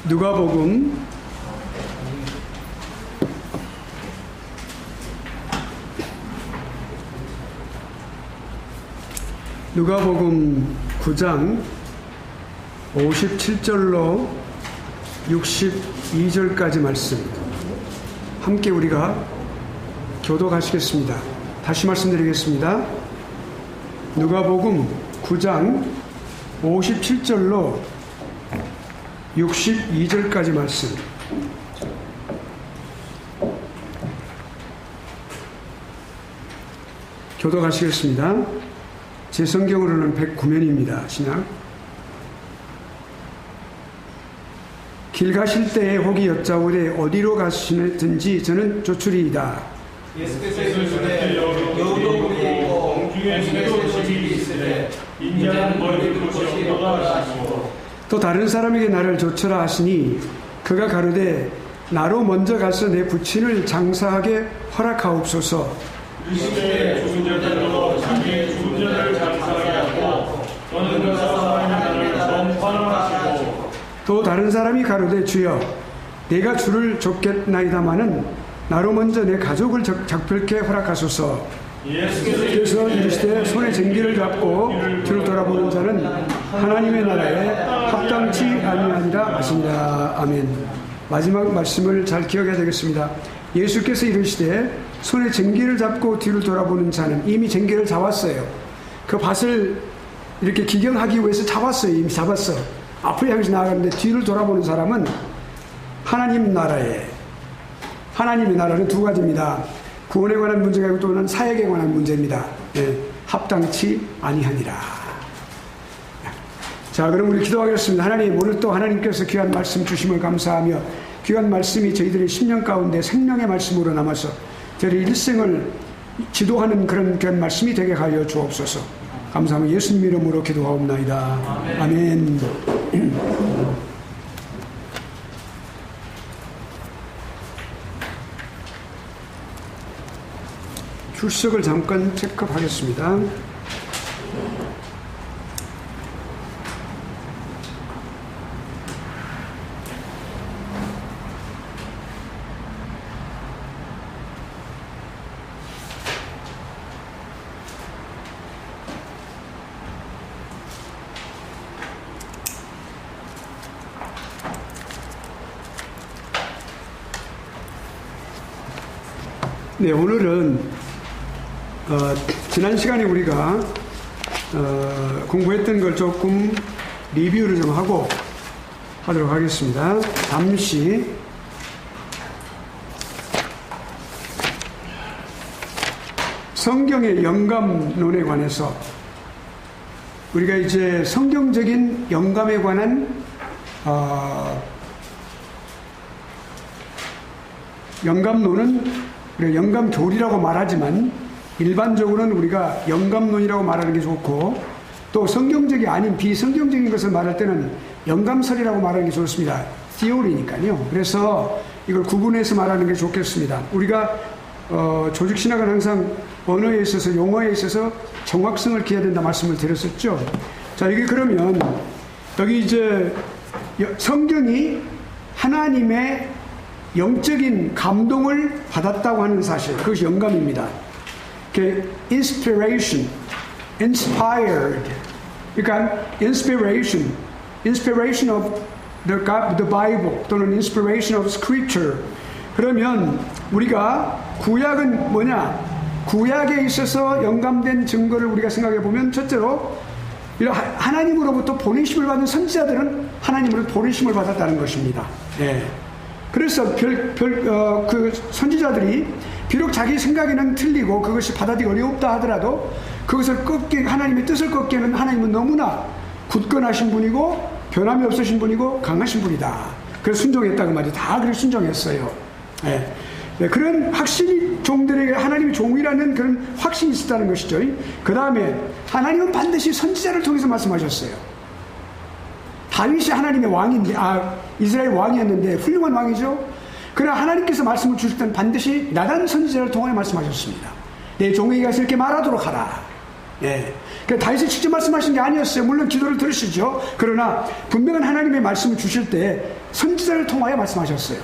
누가복음 9장 57절로 62절까지 말씀 함께 우리가 교독하시겠습니다. 다시 말씀드리겠습니다. 누가복음 9장 57절로 62절까지 말씀 교독하시겠습니다. 제 성경으로는 109면입니다. 신약. 길 가실 때에 혹이 여짜오되 어디로 가시든지 저는 조출이이다. 예수께서 이르시되 여우도 굴이 있고 공중에 새도 집이 있으되 인자는 머리를 곳이 없도다 하시고 또 다른 사람에게 나를 조처라 하시니 그가 가로되 나로 먼저 가서 내 부친을 장사하게 허락하옵소서. 이시되 죽은 자들로 자기의 죽은 자를 장사하게 하고 너는 가서 사람의 나를 전파하시고 또 다른 사람이 가로되 주여 내가 주를 쫓겠나이다마는 나로 먼저 내 가족을 작별케 허락하소서. 예수께서 이르시되 손에 쟁기를 잡고 뒤를 돌아보는 자는 하나님의 나라에 합당치 아니하니라 하시니라. 아멘. 마지막 말씀을 잘 기억해야 되겠습니다. 예수께서 이르시되 손에 쟁기를 잡고 뒤를 돌아보는 자는 이미 쟁기를 잡았어요. 그 밭을 이렇게 기경하기 위해서 잡았어요. 이미 잡았어. 앞을 향해서 나아가는데 뒤를 돌아보는 사람은 하나님 나라에, 하나님의 나라는 두 가지입니다. 구원에 관한 문제가 있고 또는 사역에 관한 문제입니다. 예, 합당치 아니하니라. 자, 그럼 우리 기도하겠습니다. 하나님, 오늘 또 하나님께서 귀한 말씀 주심을 감사하며 귀한 말씀이 저희들의 심령 가운데 생명의 말씀으로 남아서 저희 일생을 지도하는 그런 귀한 말씀이 되게 하여 주옵소서. 감사하며 예수님 이름으로 기도하옵나이다. 아멘. 출석을 잠깐 체크하겠습니다. 네, 오늘은 지난 시간에 우리가 공부했던 걸 조금 리뷰를 좀 하도록 하겠습니다. 잠시 성경의 영감론에 관해서 우리가 이제 성경적인 영감에 관한 영감론은 우리가 영감교리라고 말하지만 일반적으로는 우리가 영감론이라고 말하는 게 좋고 또 성경적이 아닌 비성경적인 것을 말할 때는 영감설이라고 말하는 게 좋습니다. theory니까요. 그래서 이걸 구분해서 말하는 게 좋겠습니다. 우리가 조직신학은 항상 언어에 있어서 용어에 있어서 정확성을 기해야 된다 말씀을 드렸었죠. 자, 이게 그러면 여기 이제 성경이 하나님의 영적인 감동을 받았다고 하는 사실, 그것이 영감입니다. inspiration, inspired. 그러니까 inspiration of the Bible 또는 inspiration of Scripture. 그러면 우리가 구약은 뭐냐? 구약에 있어서 영감된 증거를 우리가 생각해 보면 첫째로 하나님으로부터 보내심을 받은 선지자들은 하나님으로부터 보내심을 받았다는 것입니다. 네. 그래서 그 선지자들이 비록 자기 생각에는 틀리고 그것이 받아들이기 어렵다 하더라도 그것을 하나님의 뜻을 꺾기에는 하나님은 너무나 굳건하신 분이고 변함이 없으신 분이고 강하신 분이다. 그래서 순종했다고 말이죠. 다 그래서 순종했어요. 네. 네, 그런 확신이 종들에게 하나님의 종이라는 그런 확신이 있었다는 것이죠. 그 다음에 하나님은 반드시 선지자를 통해서 말씀하셨어요. 다윗이 하나님의 왕인데, 이스라엘 왕이었는데 훌륭한 왕이죠. 그러나 하나님께서 말씀을 주실 때는 반드시 나단 선지자를 통해 말씀하셨습니다. 내 종에게 가서 이렇게 말하도록 하라. 예. 그러니까 다윗이 직접 말씀하신 게 아니었어요. 물론 기도를 들으시죠. 그러나 분명한 하나님의 말씀을 주실 때 선지자를 통하여 말씀하셨어요.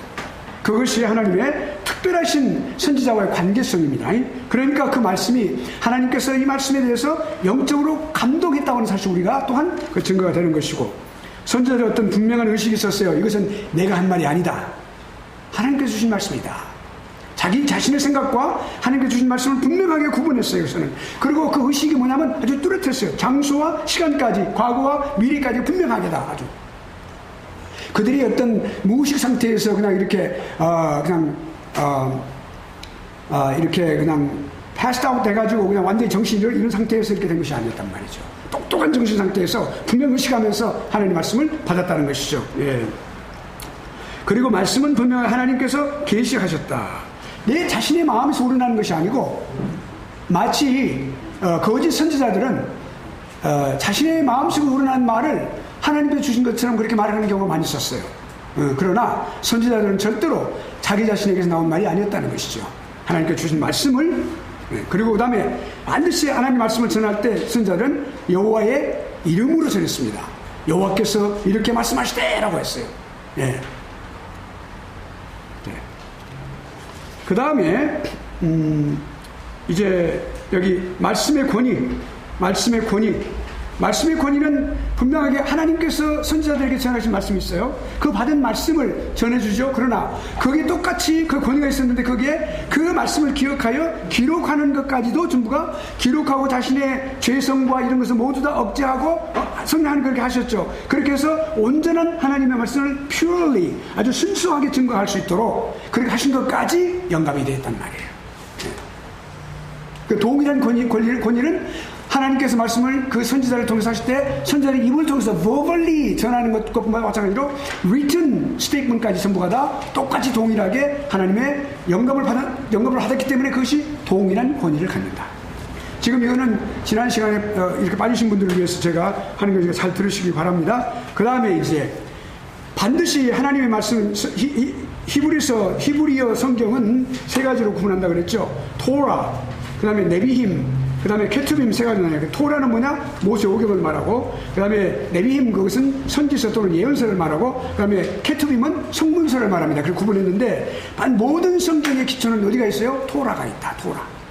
그것이 하나님의 특별하신 선지자와의 관계성입니다. 그러니까 그 말씀이 하나님께서 이 말씀에 대해서 영적으로 감동했다고 하는 사실 우리가 또한 그 증거가 되는 것이고, 선지자들의 어떤 분명한 의식이 있었어요. 이것은 내가 한 말이 아니다. 하나님께서 주신 말씀이다. 자기 자신의 생각과 하나님께서 주신 말씀을 분명하게 구분했어요. 여기서는. 그리고 그 의식이 뭐냐면 아주 뚜렷했어요. 장소와 시간까지, 과거와 미래까지 분명하게다. 아주. 그들이 어떤 무의식 상태에서 그냥 이렇게 이렇게 그냥 패스트 아웃 돼가지고 그냥 완전히 정신이 이런 상태에서 이렇게 된 것이 아니었단 말이죠. 똑똑한 정신 상태에서 분명 의식하면서 하나님의 말씀을 받았다는 것이죠. 예. 그리고 말씀은 분명 하나님께서 계시하셨다. 내 자신의 마음에서 우러나는 것이 아니고, 마치 거짓 선지자들은 자신의 마음속에 우러나는 말을 하나님께서 주신 것처럼 그렇게 말하는 경우가 많이 있었어요. 그러나 선지자들은 절대로 자기 자신에게서 나온 말이 아니었다는 것이죠. 하나님께서 주신 말씀을, 그리고 그 다음에 반드시 하나님의 말씀을 전할 때 선지자들은 여호와의 이름으로 전했습니다. 여호와께서 이렇게 말씀하시되 라고 했어요. 예. 그 다음에 이제 여기 말씀의 권위는 분명하게 하나님께서 선지자들에게 전하신 말씀이 있어요. 그 받은 말씀을 전해주죠. 그러나 거기에 똑같이 그 권위가 있었는데, 거기에 그 말씀을 기억하여 기록하는 것까지도 전부가 기록하고 자신의 죄성과 이런 것을 모두 다 억제하고 성령하는 그렇게 하셨죠. 그렇게 해서 온전한 하나님의 말씀을 purely 아주 순수하게 증거할 수 있도록 그렇게 하신 것까지 영감이 되었단 말이에요. 그 동일한 권위는 하나님께서 말씀을 그 선지자를 통해서 하실 때 선지자의 입을 통해서 verbally 전하는 것과 마찬가지로 written statement까지 전부가 다 똑같이 동일하게 하나님의 영감을 받았기 때문에 그것이 동일한 권위를 갖는다. 지금 이거는 지난 시간에 이렇게 빠지신 분들을 위해서 제가 하는 거니까 잘 들으시기 바랍니다. 그 다음에 이제 반드시 하나님의 말씀, 히브리어 성경은 세 가지로 구분한다 그랬죠. 토라, 그 다음에 네비힘, 그 다음에 케투빔 세 가지 나뉘어요. 토라는 뭐냐? 모세 오경을 말하고, 그 다음에 네비힘 그것은 선지서 또는 예언서를 말하고, 그 다음에 케투빔은 성문서를 말합니다. 그렇게 구분했는데, 모든 성경의 기초는 어디가 있어요? 토라가 있다.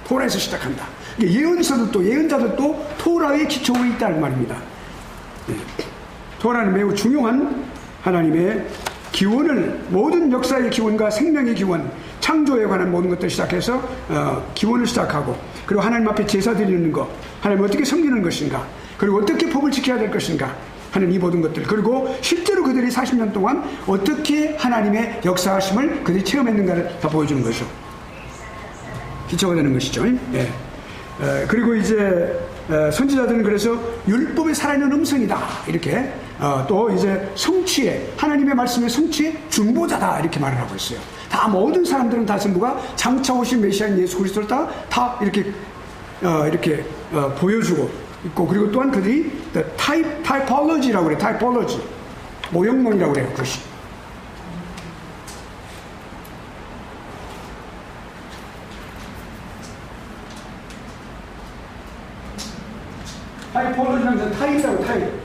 토라에서 시작한다. 예언서도 예언자들도 토라의 기초에 있다는 말입니다. 네. 토라는 매우 중요한 하나님의 기원을, 모든 역사의 기원과 생명의 기원, 창조에 관한 모든 것들 시작해서 기원을 시작하고, 그리고 하나님 앞에 제사 드리는 것, 하나님 어떻게 섬기는 것인가, 그리고 어떻게 법을 지켜야 될 것인가 하는 이 모든 것들, 그리고 실제로 그들이 40년 동안 어떻게 하나님의 역사하심을 그들이 체험했는가를 다 보여주는 것이죠. 기초가 되는 것이죠. 예. 그리고 이제 선지자들은 그래서 율법에 살아있는 음성이다 이렇게, 또 이제 성취에, 하나님의 말씀의 성취의 중보자다 이렇게 말을 하고 있어요. 다 모든 사람들은 다 전부가 장차 오신 메시아인 예수 그리스도를 다 이렇게 보여주고 있고, 그리고 또한 그들이 타이폴로지라고 그래요. 타이폴로지, 모형론이라고 그래요. 그것이. 타이폴로지는 타입이라고, 타입.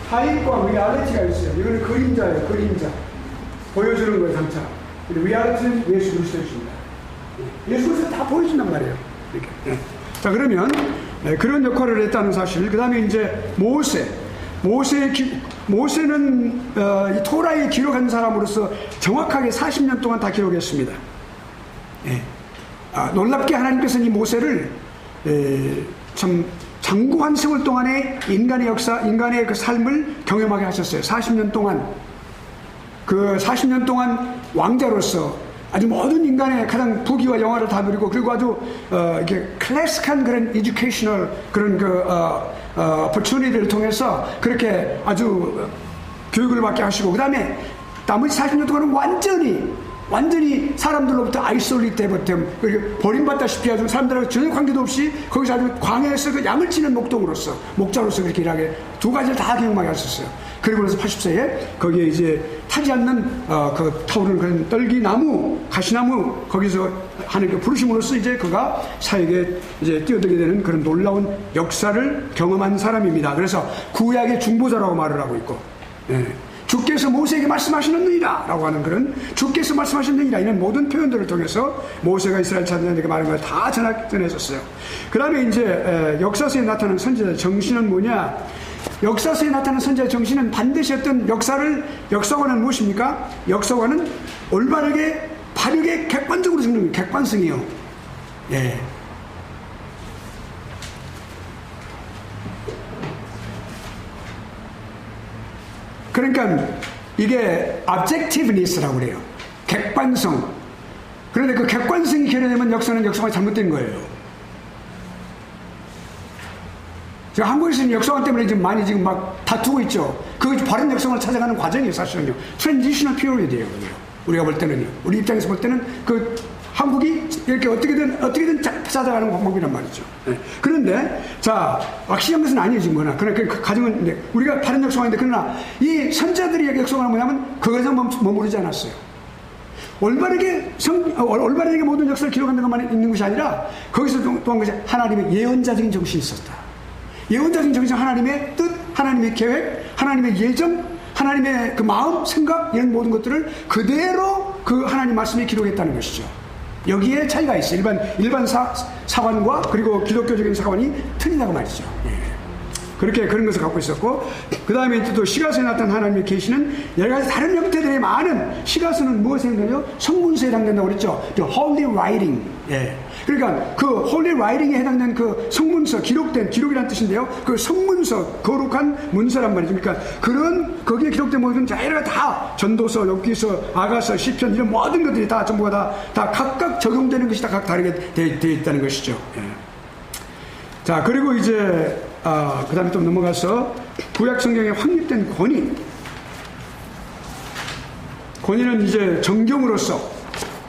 타입과 리얼리티가 있어요. 이거는 그림자예요. 그림자. 보여주는 거예요. 장차. 리얼리티는 예수 그리스도입니다. 예수 그리스도 다 보여준단 말이에요. 이렇게. 네. 자, 그러면 그런 역할을 했다는 사실. 그 다음에 이제 모세는 이 토라에 기록한 사람으로서 정확하게 40년 동안 다 기록했습니다. 네. 놀랍게 하나님께서는 이 모세를 참 장구한 세월 동안의 인간의 역사, 인간의 그 삶을 경험하게 하셨어요. 40년 동안. 그 40년 동안 왕자로서 아주 모든 인간의 가장 부귀와 영화를 다 누리고, 그리고 아주 이렇게 클래식한 그런 에듀케이셔널 그런 opportunity를 통해서 그렇게 아주 교육을 받게 하시고, 그 다음에 나머지 40년 동안은 완전히 사람들로부터 아이솔리트 되버템, 버림받다시피 아주 사람들하고 전혀 관계도 없이 거기서 아주 광야에서 그 양을 치는 목자로서 그렇게 일하게 두 가지를 다 경험하게 하셨어요. 그리고 나서 80세에 거기에 이제 타지 않는 그 타오르는 그런 떨기나무, 가시나무 거기서 하나님께 부르심으로써 이제 그가 사역에 이제 뛰어들게 되는 그런 놀라운 역사를 경험한 사람입니다. 그래서 구약의 중보자라고 말을 하고 있고, 예. 주께서 모세에게 말씀하시느니라 라고 하는 그런 주께서 말씀하시느니라 이런 모든 표현들을 통해서 모세가 이스라엘 자손에게 말한 걸 다 전해줬어요. 그 다음에 이제 역사서에 나타나는 선지자의 정신은 뭐냐? 역사서에 나타나는 선지자의 정신은 반드시 어떤 역사관은 무엇입니까? 역사관은 올바르게 바르게 객관적으로 적는 객관성이요. 예. 그러니까 이게 objectiveness라고 그래요. 객관성. 그런데 그 객관성이 결여되면 역사는 역사가 잘못된 거예요. 지금 한국에서는 역사관 때문에 지금 많이 지금 막 다투고 있죠. 그 바른 역사관을 찾아가는 과정이에요, 사실은요. 트랜지셔널 피리어드예요, 우리가 볼 때는요. 우리 입장에서 볼 때는 그 한국이 이렇게 어떻게든 찾아가는 방법이란 말이죠. 네. 그런데, 자, 확실한 것은 아니지, 뭐나. 그러나 그 가정은, 네. 우리가 바른 역사관인데, 그러나 이 선자들의 역사관은 뭐냐면, 그것에 머무르지 않았어요. 올바르게 모든 역사를 기록하는 것만 있는 것이 아니라, 거기서 또한 것이 하나님의 예언자적인 정신이 있었다. 예언자적인 정신, 하나님의 뜻, 하나님의 계획, 하나님의 예정, 하나님의 그 마음, 생각, 이런 모든 것들을 그대로 그 하나님 말씀에 기록했다는 것이죠. 여기에 차이가 있어요. 일반 사관과 그리고 기독교적인 사관이 틀리다고 말이죠. 예. 그렇게 그런 것을 갖고 있었고, 그 다음에 또 시가서에 나타난 하나님의 계시는 여러 가지 다른 형태들의 많은, 시가서는 무엇에 해당되죠? 성문서에 해당된다고 그랬죠. The Holy Writing. 예. 그러니까 그 Holy Writing에 해당된 그 성문서, 기록이라는 뜻인데요. 그 성문서, 거룩한 문서란 말이죠. 그러니까 거기에 기록된 모든 자유가 다 전도서, 욥기서, 아가서, 시편 이런 모든 것들이 다 전부가 다 각각 적용되는 것이 다 각 다르게 되어 있다는 것이죠. 예. 자, 그리고 이제 그 다음에 또 넘어가서 구약 성경에 확립된 권위는 이제 정경으로서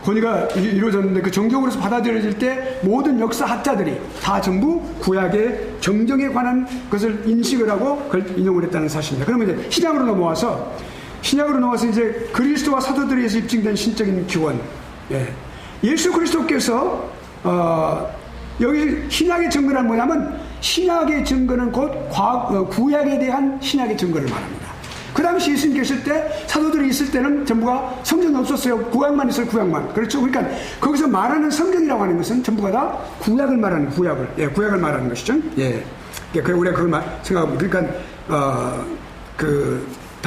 권위가 이루어졌는데, 그 정경으로서 받아들여질 때 모든 역사학자들이 다 전부 구약의 정경에 관한 것을 인식을 하고 그걸 인용을 했다는 사실입니다. 그러면 이제 신약으로 넘어와서 이제 그리스도와 사도들에 의해서 입증된 신적인 기원. 예. 예수 그리스도께서 여기 신약의 증거는 뭐냐면, 신약의 증거는 곧 구약에 대한 신약의 증거를 말합니다. 그 당시 예수님 계실 때, 사도들이 있을 때는 전부가 성경이 없었어요. 구약만 있어요, 구약만. 그렇죠? 그러니까 거기서 말하는 성경이라고 하는 것은 전부가 다 구약을 말하는, 구약을 말하는 것이죠. 예. 우리가 그걸 생각하고, 그러니까,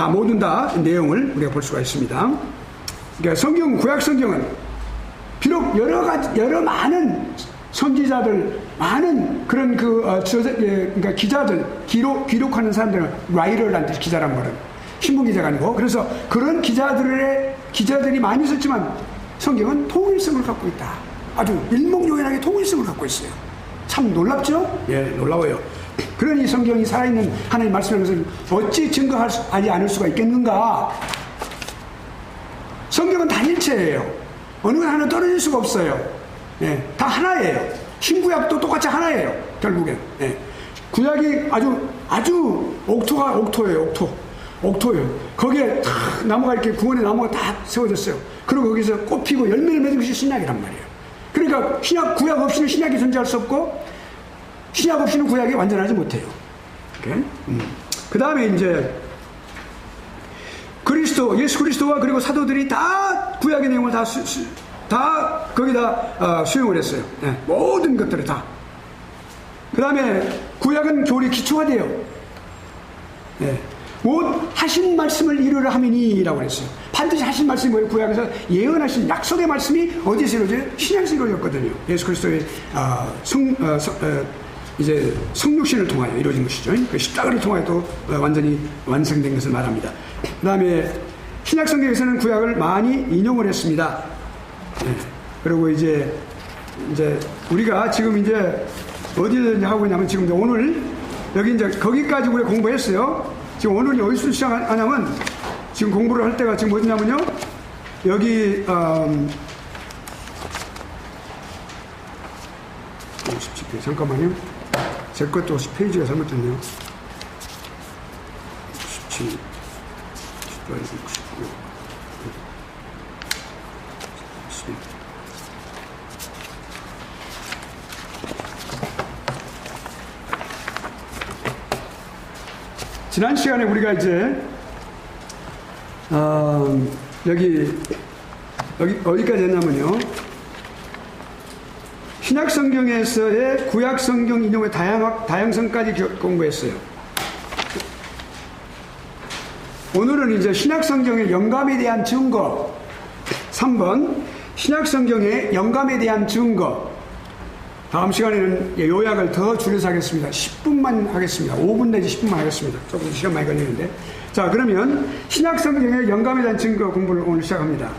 모든 다 내용을 우리가 볼 수가 있습니다. 그러니까 구약 성경은 비록 여러 많은 선지자들, 많은 그런 그러니까 기자들, 기록하는 사람들은 writer라는 뜻, 기자란 말은 신문 기자가 아니고, 그래서 그런 기자들이 많이 있었지만 성경은 통일성을 갖고 있다. 아주 일목요연하게 통일성을 갖고 있어요. 참 놀랍죠? 예, 놀라워요. 그러니 성경이 살아있는 하나님 말씀하는 것을 어찌 증거하지 않을 수가 있겠는가? 성경은 단일체예요. 어느 것 하나 떨어질 수가 없어요. 예, 다 하나예요. 신구약도 똑같이 하나예요. 결국엔. 예. 구약이 아주 옥토예요. 거기에 다 나무가 이렇게 구원의 나무가 다 세워졌어요. 그리고 거기서 꽃피고 열매를 맺은 것이 신약이란 말이에요. 그러니까 구약 없이는 신약이 존재할 수 없고, 신약 없이는 구약이 완전하지 못해요. 그 다음에 이제 예수 그리스도와 그리고 사도들이 다 구약의 내용을 다 거기다 수용을 했어요. 네, 모든 것들을 다. 그 다음에 구약은 교리 기초화돼요. 네. 하신 말씀을 이루려 함이니라고 그랬어요. 반드시 하신 말씀이 뭐예요? 구약에서 예언하신 약속의 말씀이 어디서 이루어져요? 신약에서 이루어졌거든요. 예수 그리스도의 이제 성육신을 통하여 이루어진 것이죠. 그 십자가를 통하여 또 완전히 완성된 것을 말합니다. 그 다음에 신약 성경에서는 구약을 많이 인용을 했습니다. 네. 그리고 이제 우리가 지금 이제 어디에 하고 있냐면, 지금 오늘 여기 이제 거기까지 우리가 공부했어요. 지금 오늘이 어디서 시작하냐면, 지금 공부를 할 때가 지금 어디냐면요, 여기 57페이지, 잠깐만요. 제 것도 페이지가 잘못됐네요. 17 지난 시간에 우리가 이제 여기 어디까지 했냐면요. 신약 성경에서의 구약 성경 인용의 다양성까지 공부했어요. 오늘은 이제 신약 성경의 영감에 대한 증거. 3번 신약 성경의 영감에 대한 증거. 다음 시간에는 요약을 더 줄여서 하겠습니다. 10분만 하겠습니다. 5분 내지 10분만 하겠습니다. 조금 시간 많이 걸리는데. 자, 그러면 신약 성경의 영감에 대한 증거 공부를 오늘 시작합니다.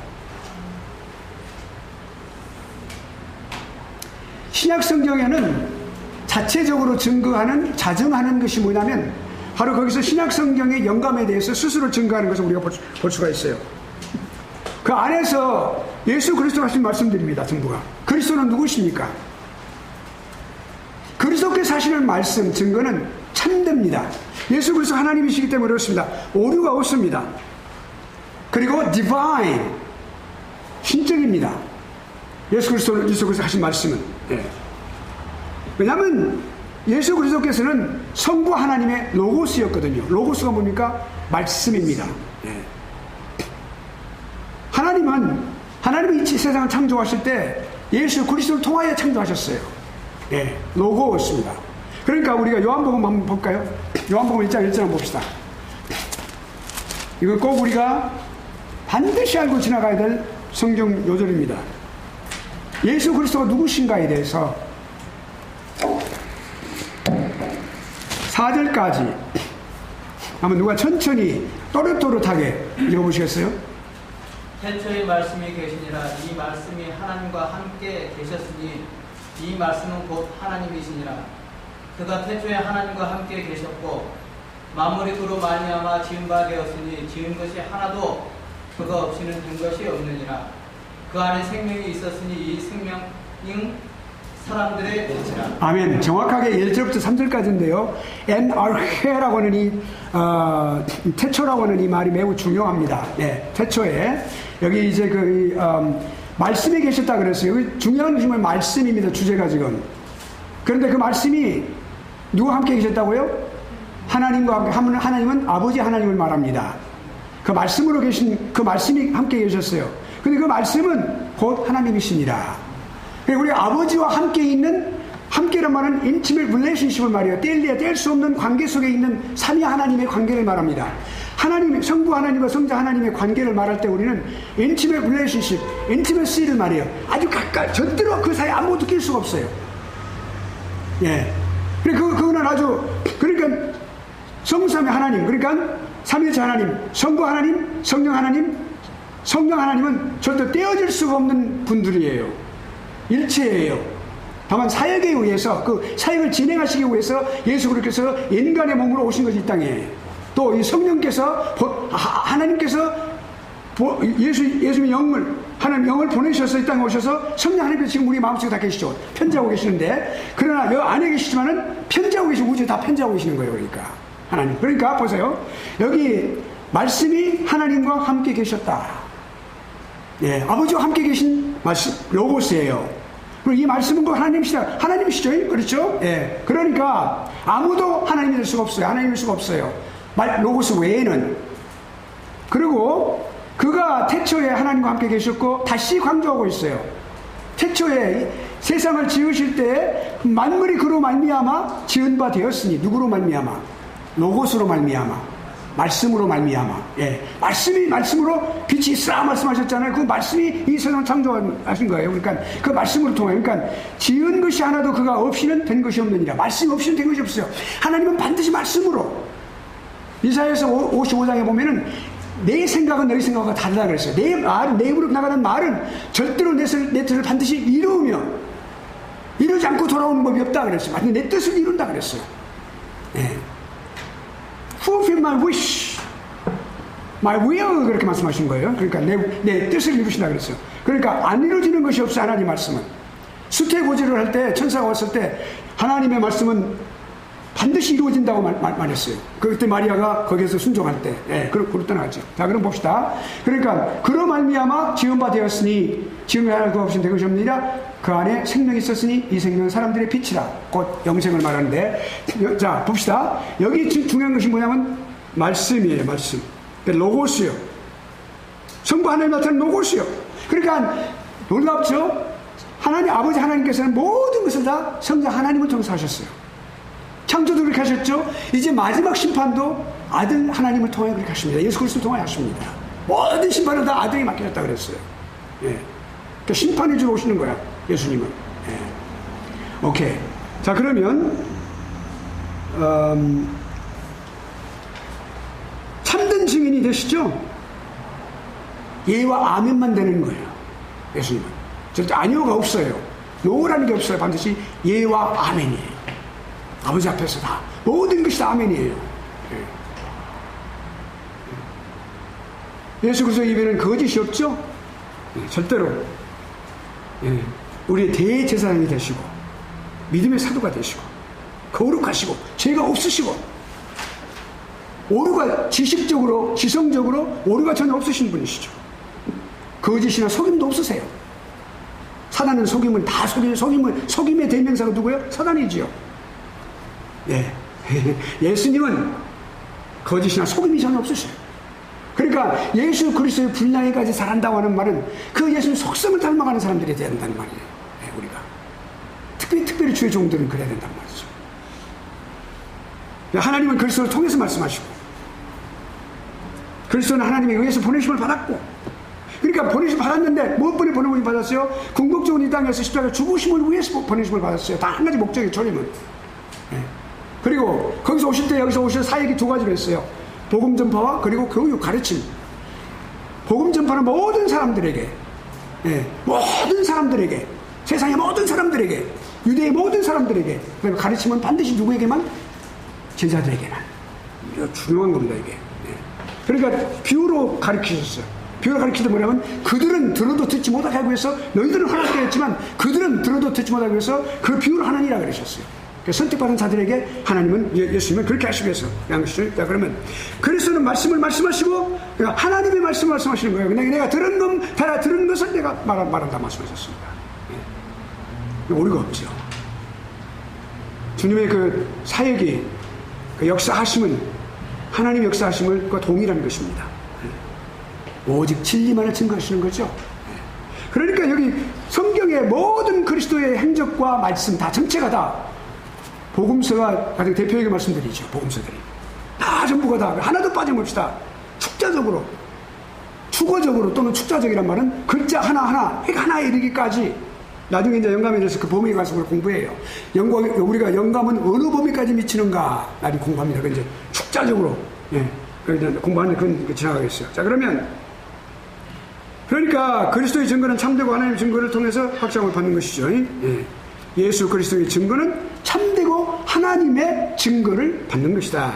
신약 성경에는 자체적으로 증거하는, 자증하는 것이 뭐냐면 바로 거기서 신약 성경의 영감에 대해서 스스로 증거하는 것을 우리가 볼 수가 있어요. 그 안에서 예수 그리스도가 하신 말씀드립니다. 전부가. 그리스도는 누구십니까? 그리스도께서 하시는 말씀, 증거는 참됩니다. 예수 그리스도 하나님이시기 때문에 그렇습니다. 오류가 없습니다. 그리고 divine, 신적입니다. 예수 그리스도 하신 말씀은. 네. 왜냐하면 예수 그리스도께서는 성부 하나님의 로고스였거든요. 로고스가 뭡니까? 말씀입니다. 네. 하나님이 이 세상을 창조하실 때 예수 그리스도를 통하여 창조하셨어요. 네, 로고였습니다. 그러니까 우리가 요한복음 한번 볼까요? 요한복음 1장 1절 한번 봅시다. 이거 꼭 우리가 반드시 알고 지나가야 될 성경 요절입니다. 예수 그리스도가 누구신가에 대해서 4절까지 한번 누가 천천히 또렷또렷하게 읽어보시겠어요? 태초에 말씀이 계시니라. 이 말씀이 하나님과 함께 계셨으니 이 말씀은 곧 하나님이시니라. 그가 태초에 하나님과 함께 계셨고 만물이 그로 말미암아 지은 바 되었으니 지은 것이 하나도 그가 없이는 된 것이 없느니라. 그 안에 생명이 있었으니 이 생명은 사람들의 빛이라. 아멘. 정확하게 1절부터 3절까지인데요. 엔알헤라고 하는 태초라고 하는 이 말이 매우 중요합니다. 네, 태초에 여기 이제 말씀에 계셨다 그랬어요. 여기 중요한 것이 말씀입니다. 주제가 지금. 그런데 그 말씀이 누구와 함께 계셨다고요? 하나님과 함께. 하나님은 아버지 하나님을 말합니다. 그 말씀으로 계신 그 말씀이 함께 계셨어요. 근데 그 말씀은 곧 하나님이시니라. 우리 아버지와 함께 있는, 함께란 말은 인티메이트 릴레이션십을 말해요. 뗄 수 없는 관계 속에 있는 삼위 하나님의 관계를 말합니다. 하나님, 성부 하나님과 성자 하나님의 관계를 말할 때 우리는 인티메이트 릴레이션십, 인티메시를 말해요. 아주 가까이, 절대로 그 사이에 아무것도 낄 수가 없어요. 예. 그거는 아주, 그러니까 성삼위 하나님, 그러니까 삼위일체 하나님, 성부 하나님, 성령 하나님, 성령 하나님은 절대 떼어질 수가 없는 분들이에요. 일체예요. 다만 사역에 의해서, 그 사역을 진행하시기 위해서 예수 그리스도께서 인간의 몸으로 오신 것이 이 땅에. 또 이 성령께서, 하나님께서 예수님의 영을, 하나님 영을 보내셔서 이 땅에 오셔서 성령 하나님께서 지금 우리 마음속에 다 계시죠. 편지하고 계시는데, 그러나 여 안에 계시지만은 편지하고 계시고 우주에 다 편지하고 계시는 거예요. 그러니까. 하나님. 그러니까 보세요. 여기 말씀이 하나님과 함께 계셨다. 예, 아버지와 함께 계신 말씀, 로고스예요. 그리고 이 말씀은 그 하나님이시죠? 그렇죠? 예. 그러니까 아무도 하나님이 될 수가 없어요. 하나님일 수가 없어요. 로고스 외에는. 그리고 그가 태초에 하나님과 함께 계셨고, 다시 강조하고 있어요. 태초에 세상을 지으실 때 만물이 그로 말미암아 지은 바 되었으니, 누구로 말미암아? 로고스로 말미암아. 말씀으로 말미암아. 예. 말씀으로 빛이 있으라 말씀하셨잖아요. 그 말씀이 이 세상을 창조하신 거예요. 그러니까 그 말씀으로 통해. 그러니까 지은 것이 하나도 그가 없이는 된 것이 없느니라. 말씀 없이는 된 것이 없어요. 하나님은 반드시 말씀으로. 이사야서 55장에 보면은 내 생각은 너희 생각과 다르다 그랬어요. 내 입으로 나가는 말은 절대로 내 뜻을 반드시 이루지 않고 돌아오는 법이 없다 그랬어요. 내 뜻을 이룬다 그랬어요. 예. Fulfill my wish, my will, 그렇게 말씀하신 거예요. 그러니까 내 뜻을 이루신다 그랬어요. 그러니까 안 이루어지는 것이 없어요. 하나님 말씀은. 수태고지를 할 때, 천사가 왔을 때 하나님의 말씀은 반드시 이루어진다고 말했어요. 그때 마리아가 거기에서 순종할 때. 예, 그렇게 떠나갔죠. 자, 그럼 봅시다. 그러니까 그로 말미암아 지은 바 되었으니 지은 하나 그 없이 된 것이 없느니라. 그 안에 생명이 있었으니 이 생명은 사람들의 빛이라. 곧 영생을 말하는데, 자 봅시다. 여기 지금 중요한 것이 뭐냐면 말씀이에요. 말씀. 로고스요. 성부 하나님 나타난 로고스요. 그러니까 놀랍죠? 하나님 아버지 하나님께서는 모든 것을 다 성자 하나님을 통해서 하셨어요. 창조도 그렇게 하셨죠. 이제 마지막 심판도 아들 하나님을 통해 그렇게 하십니다. 예수 그리스도를 통해 하십니다. 모든 심판을 다 아들에게 맡겨졌다 그랬어요. 예. 그러니까 심판해 주러 오시는 거야, 예수님은. 예. 오케이. 자, 그러면 참된 증인이 되시죠? 예와 아멘만 되는 거예요, 예수님은. 절대 아니오가 없어요. 노라는 게 없어요. 반드시 예와 아멘이에요. 아버지 앞에서 다 모든 것이 다 아멘이에요. 예수 그리스도 입에는 거짓이 없죠? 절대로. 우리의 대제사장이 되시고 믿음의 사도가 되시고 거룩하시고 죄가 없으시고 오류가 지식적으로 지성적으로 오류가 전혀 없으신 분이시죠. 거짓이나 속임도 없으세요. 사단은 속임을 다 속임의 대명사가 누구예요? 사단이지요. 예. 예수님은 거짓이나 속임이 전혀 없으셔요. 그러니까 예수 그리스도의 분량에까지 잘한다고 하는 말은 그 예수의 속성을 닮아가는 사람들이 돼야 된다는 말이에요. 예, 우리가. 특별히 주의 종들은 그래야 된다는 말이죠. 하나님은 그리스도를 통해서 말씀하시고 그리스도는 하나님에 의해서 보내심을 받았고 그러니까 보내심을 받았는데 무엇 때문에 보내심을 받았어요? 궁극적으로 이 땅에서 십자가 죽으심을 위해서 보내심을 받았어요. 다 한 가지 목적이에요. 주님은. 예. 그리고 거기서 오실 때 여기서 오실 사역이 두 가지로 했어요. 복음 전파와 그리고 교육 가르침. 복음 전파는 모든 사람들에게, 모든 사람들에게, 세상의 모든 사람들에게, 유대의 모든 사람들에게. 그리고 가르침은 반드시 누구에게만? 제자들에게만. 이거 중요한 겁니다, 이게. 그러니까 비유로 가르치셨어요. 비유로 가르치다 뭐냐면 그들은 들어도 듣지 못하게 하기 위해서 너희들은 허락되어 했지만 그들은 들어도 듣지 못하기 위해서 그 비유를 하나니라 그러셨어요. 선택받은 자들에게 하나님은 예수님은 그렇게 하시기 위해서 한 것이죠. 자, 그러면 그리스도는 말씀을 말씀하시고 하나님의 말씀을 말씀하시는 거예요. 내가 들은 것을 내가 말한다 말씀하셨습니다. 오류가 없죠. 주님의 그 사역이 그 역사하심은 하나님 역사하심과 동일한 것입니다. 오직 진리만을 증거하시는 거죠. 그러니까 여기 성경의 모든 그리스도의 행적과 말씀 다 전체가 다 복음서가 가장 대표적인 말씀들이죠. 복음서들이 다 전부가 다 하나도 빠짐없이 축자적으로 축어적으로 또는 축자적이란 말은 글자 하나하나 핵 하나에 이르기까지 나중에 이제 영감에 대해서 그 범위에 가서 공부해요. 우리가 영감은 어느 범위까지 미치는가 나중에 공부합니다. 그 이제 축자적으로 공부하는 그건 지나가겠어요. 자, 그러니까 그리스도의 증거는 참되고 하나님의 증거를 통해서 확정을 받는 것이죠. 예수 그리스도의 증거는 참되고 하나님의 증거를 받는 것이다.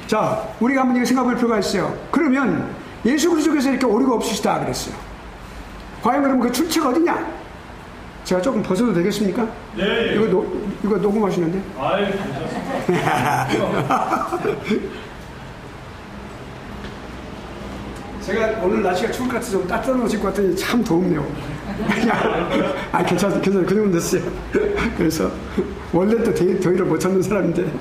자, 우리가 한번 생각해 볼 필요가 있어요. 그러면 예수 그리스도께서 이렇게 오류가 없으시다 그랬어요. 과연 그러면 그 출처가 어디냐? 제가 조금 벗어도 되겠습니까? 네. 이거 녹음하시는데? 아유, 괜찮습니다. 제가 오늘 날씨가 추울 것 같아서 좀 따뜻한 옷 입고 왔더니 참 덥네요. 괜찮아요. 그 정도 됐어요. 그래서 원래 또 더위를 못 참는 사람인데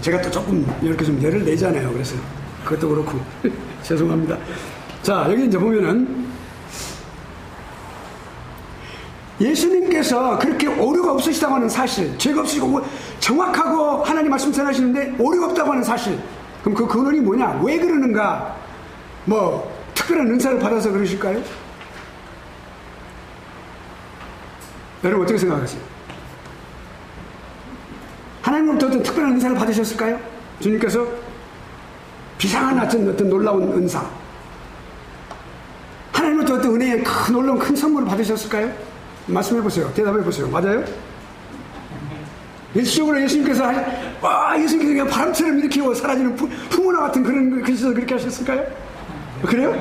제가 또 조금 이렇게 좀 열을 내잖아요. 그래서 그것도 그렇고 죄송합니다. 자, 여기 이제 보면은 예수님께서 그렇게 오류가 없으시다고 하는 사실, 죄가 없으시고 정확하고 하나님 말씀 전하시는데 오류가 없다고 하는 사실. 그럼 그 근원이 뭐냐? 왜 그러는가? 특별한 은사를 받아서 그러실까요? 여러분 어떻게 생각하세요? 하나님으로부터 어떤 특별한 은사를 받으셨을까요? 주님께서 비상한 어떤 놀라운 은사, 하나님으로부터 어떤 은혜의 놀라운 큰 선물을 받으셨을까요? 말씀해보세요. 대답해보세요. 맞아요? 일시적으로 예수님께서 예수님께서 그냥 바람처럼 일으키고 사라지는 풍문화 같은 그런 글씨에서 그렇게 하셨을까요? 그래요?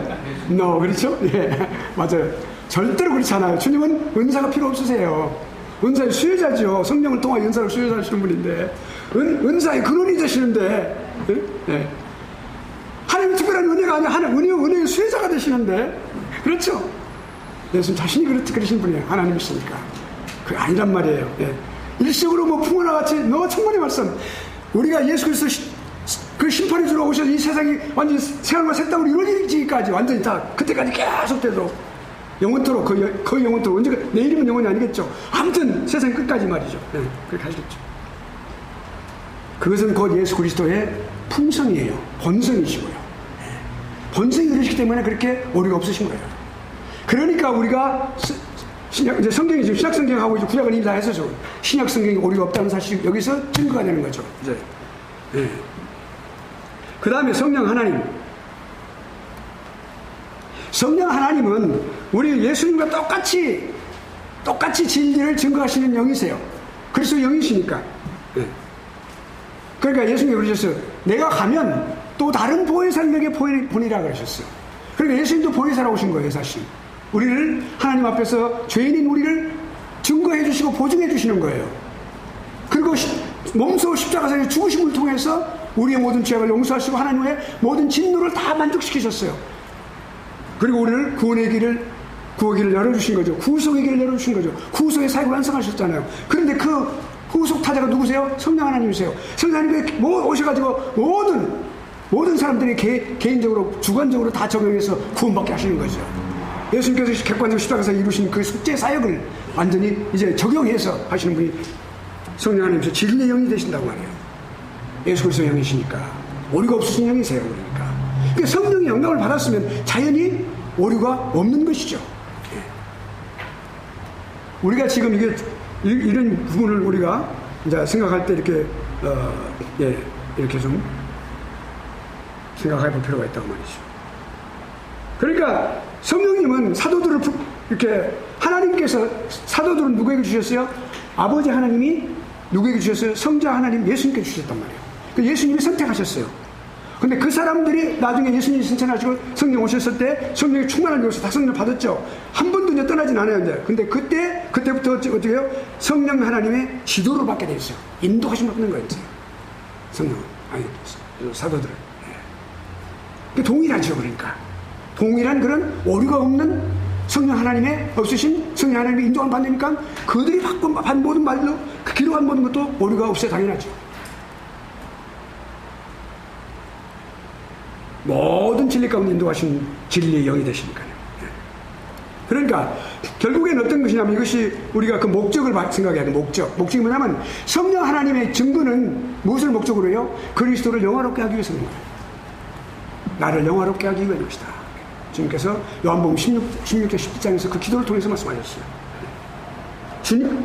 No, 그렇죠? 예, 맞아요. 절대로 그렇지 않아요. 주님은 은사가 필요 없으세요. 은사의 수혜자죠. 성령을 통해 은사를 수혜자시는 분인데, 은사의 근원이 되시는데, 예? 하나님의 특별한 은혜가 아니라 은혜의 수혜자가 되시는데, 그렇죠? 예수님 자신이 그러신 분이에요. 하나님이시니까. 그게 아니란 말이에요. 예. 일식으로 뭐 풍어나 같이 충분히 말씀. 우리가 예수 그리스도 그 심판에 주러 오셔서 이 세상이 완전히 새하늘과 새 땅으로 이루어지기까지 완전히 다 그때까지 계속되도록 영원토록 거의 영원토록 언제가 내일이면 영원이 아니겠죠. 아무튼 세상 끝까지 말이죠. 네, 그렇게 하시겠죠. 그것은 곧 예수 그리스도의 품성이에요. 본성이시고요. 네. 본성이 그러시기 때문에 그렇게 오류가 없으신 거예요. 그러니까 우리가 이제 성경이 지금 신약 성경하고 이제 구약은 이미 다 했어서 신약 성경이 오류가 없다는 사실이 여기서 증거가 되는 거죠. 이제. 네. 그 다음에 성령 하나님. 성령 하나님은 우리 예수님과 똑같이 진리를 증거하시는 영이세요. 그리스도 영이시니까. 네. 그러니까 예수님이 그러셨어요. 내가 가면 또 다른 보혜사를 내게 보내라 그러셨어요. 그러니까 예수님도 보혜사라고 오신 거예요, 사실. 우리를 하나님 앞에서 죄인인 우리를 증거해 주시고 보증해 주시는 거예요. 그리고 몸소 십자가에서 죽으심을 통해서 우리의 모든 죄악을 용서하시고 하나님의 모든 진노를 다 만족시키셨어요. 그리고 우리를 구원의 길을 열어주신 거죠. 구속의 길을 열어주신 거죠. 구속의 사역을 완성하셨잖아요. 그런데 그 구속 타자가 누구세요? 성령 하나님이세요. 성령 하나님이 오셔가지고 모든 사람들이 개인적으로 주관적으로 다 적용해서 구원받게 하시는 거죠. 예수님께서 객관적으로 십자가에서 이루신 그 숙제 사역을 완전히 이제 적용해서 하시는 분이 성령 하나님이셔. 진리의 영이 되신다고 말해요. 예수 그리스도 영이시니까 오류가 없으신 영이세요. 그러니까 성령의 영감을 받았으면 자연히 오류가 없는 것이죠. 예. 우리가 지금 이런 부분을 우리가 이제 생각할 때 이렇게 좀 생각해 볼 필요가 있다고 말이죠. 그러니까 성령님은 사도들을 이렇게 하나님께서 사도들은 누구에게 주셨어요? 아버지 하나님이 누구에게 주셨어요? 성자 하나님 예수님께 주셨단 말이에요. 예수님이 선택하셨어요. 근데 그 사람들이 나중에 예수님이 선택하시고 성령 오셨을 때 성령이 충만한 곳에서 다 성령 받았죠. 한 번도 이제 떠나진 않아요. 이제. 근데 그때부터 어떻게 해요? 성령 하나님의 지도를 받게 돼 있어요. 인도하심을 받는 거예요. 성령, 사도들은. 네. 동일하죠. 그러니까. 동일한 그런 오류가 없는 성령 하나님의 없으신 성령 하나님의 인도를 받으니까 그들이 한 모든 말로 기록한 모든 것도 오류가 없어야 당연하죠. 모든 진리 가운데 인도하신 진리의 영이 되시니까요. 그러니까 결국엔 어떤 것이냐면 이것이 우리가 그 목적을 생각해야 돼요. 목적이 뭐냐면 성령 하나님의 증거는 무엇을 목적으로 해요? 그리스도를 영화롭게 하기 위해서 그런 거예요. 나를 영화롭게 하기 위한 것이다. 주님께서 요한복음 16장 17장에서 그 기도를 통해서 말씀하셨어요.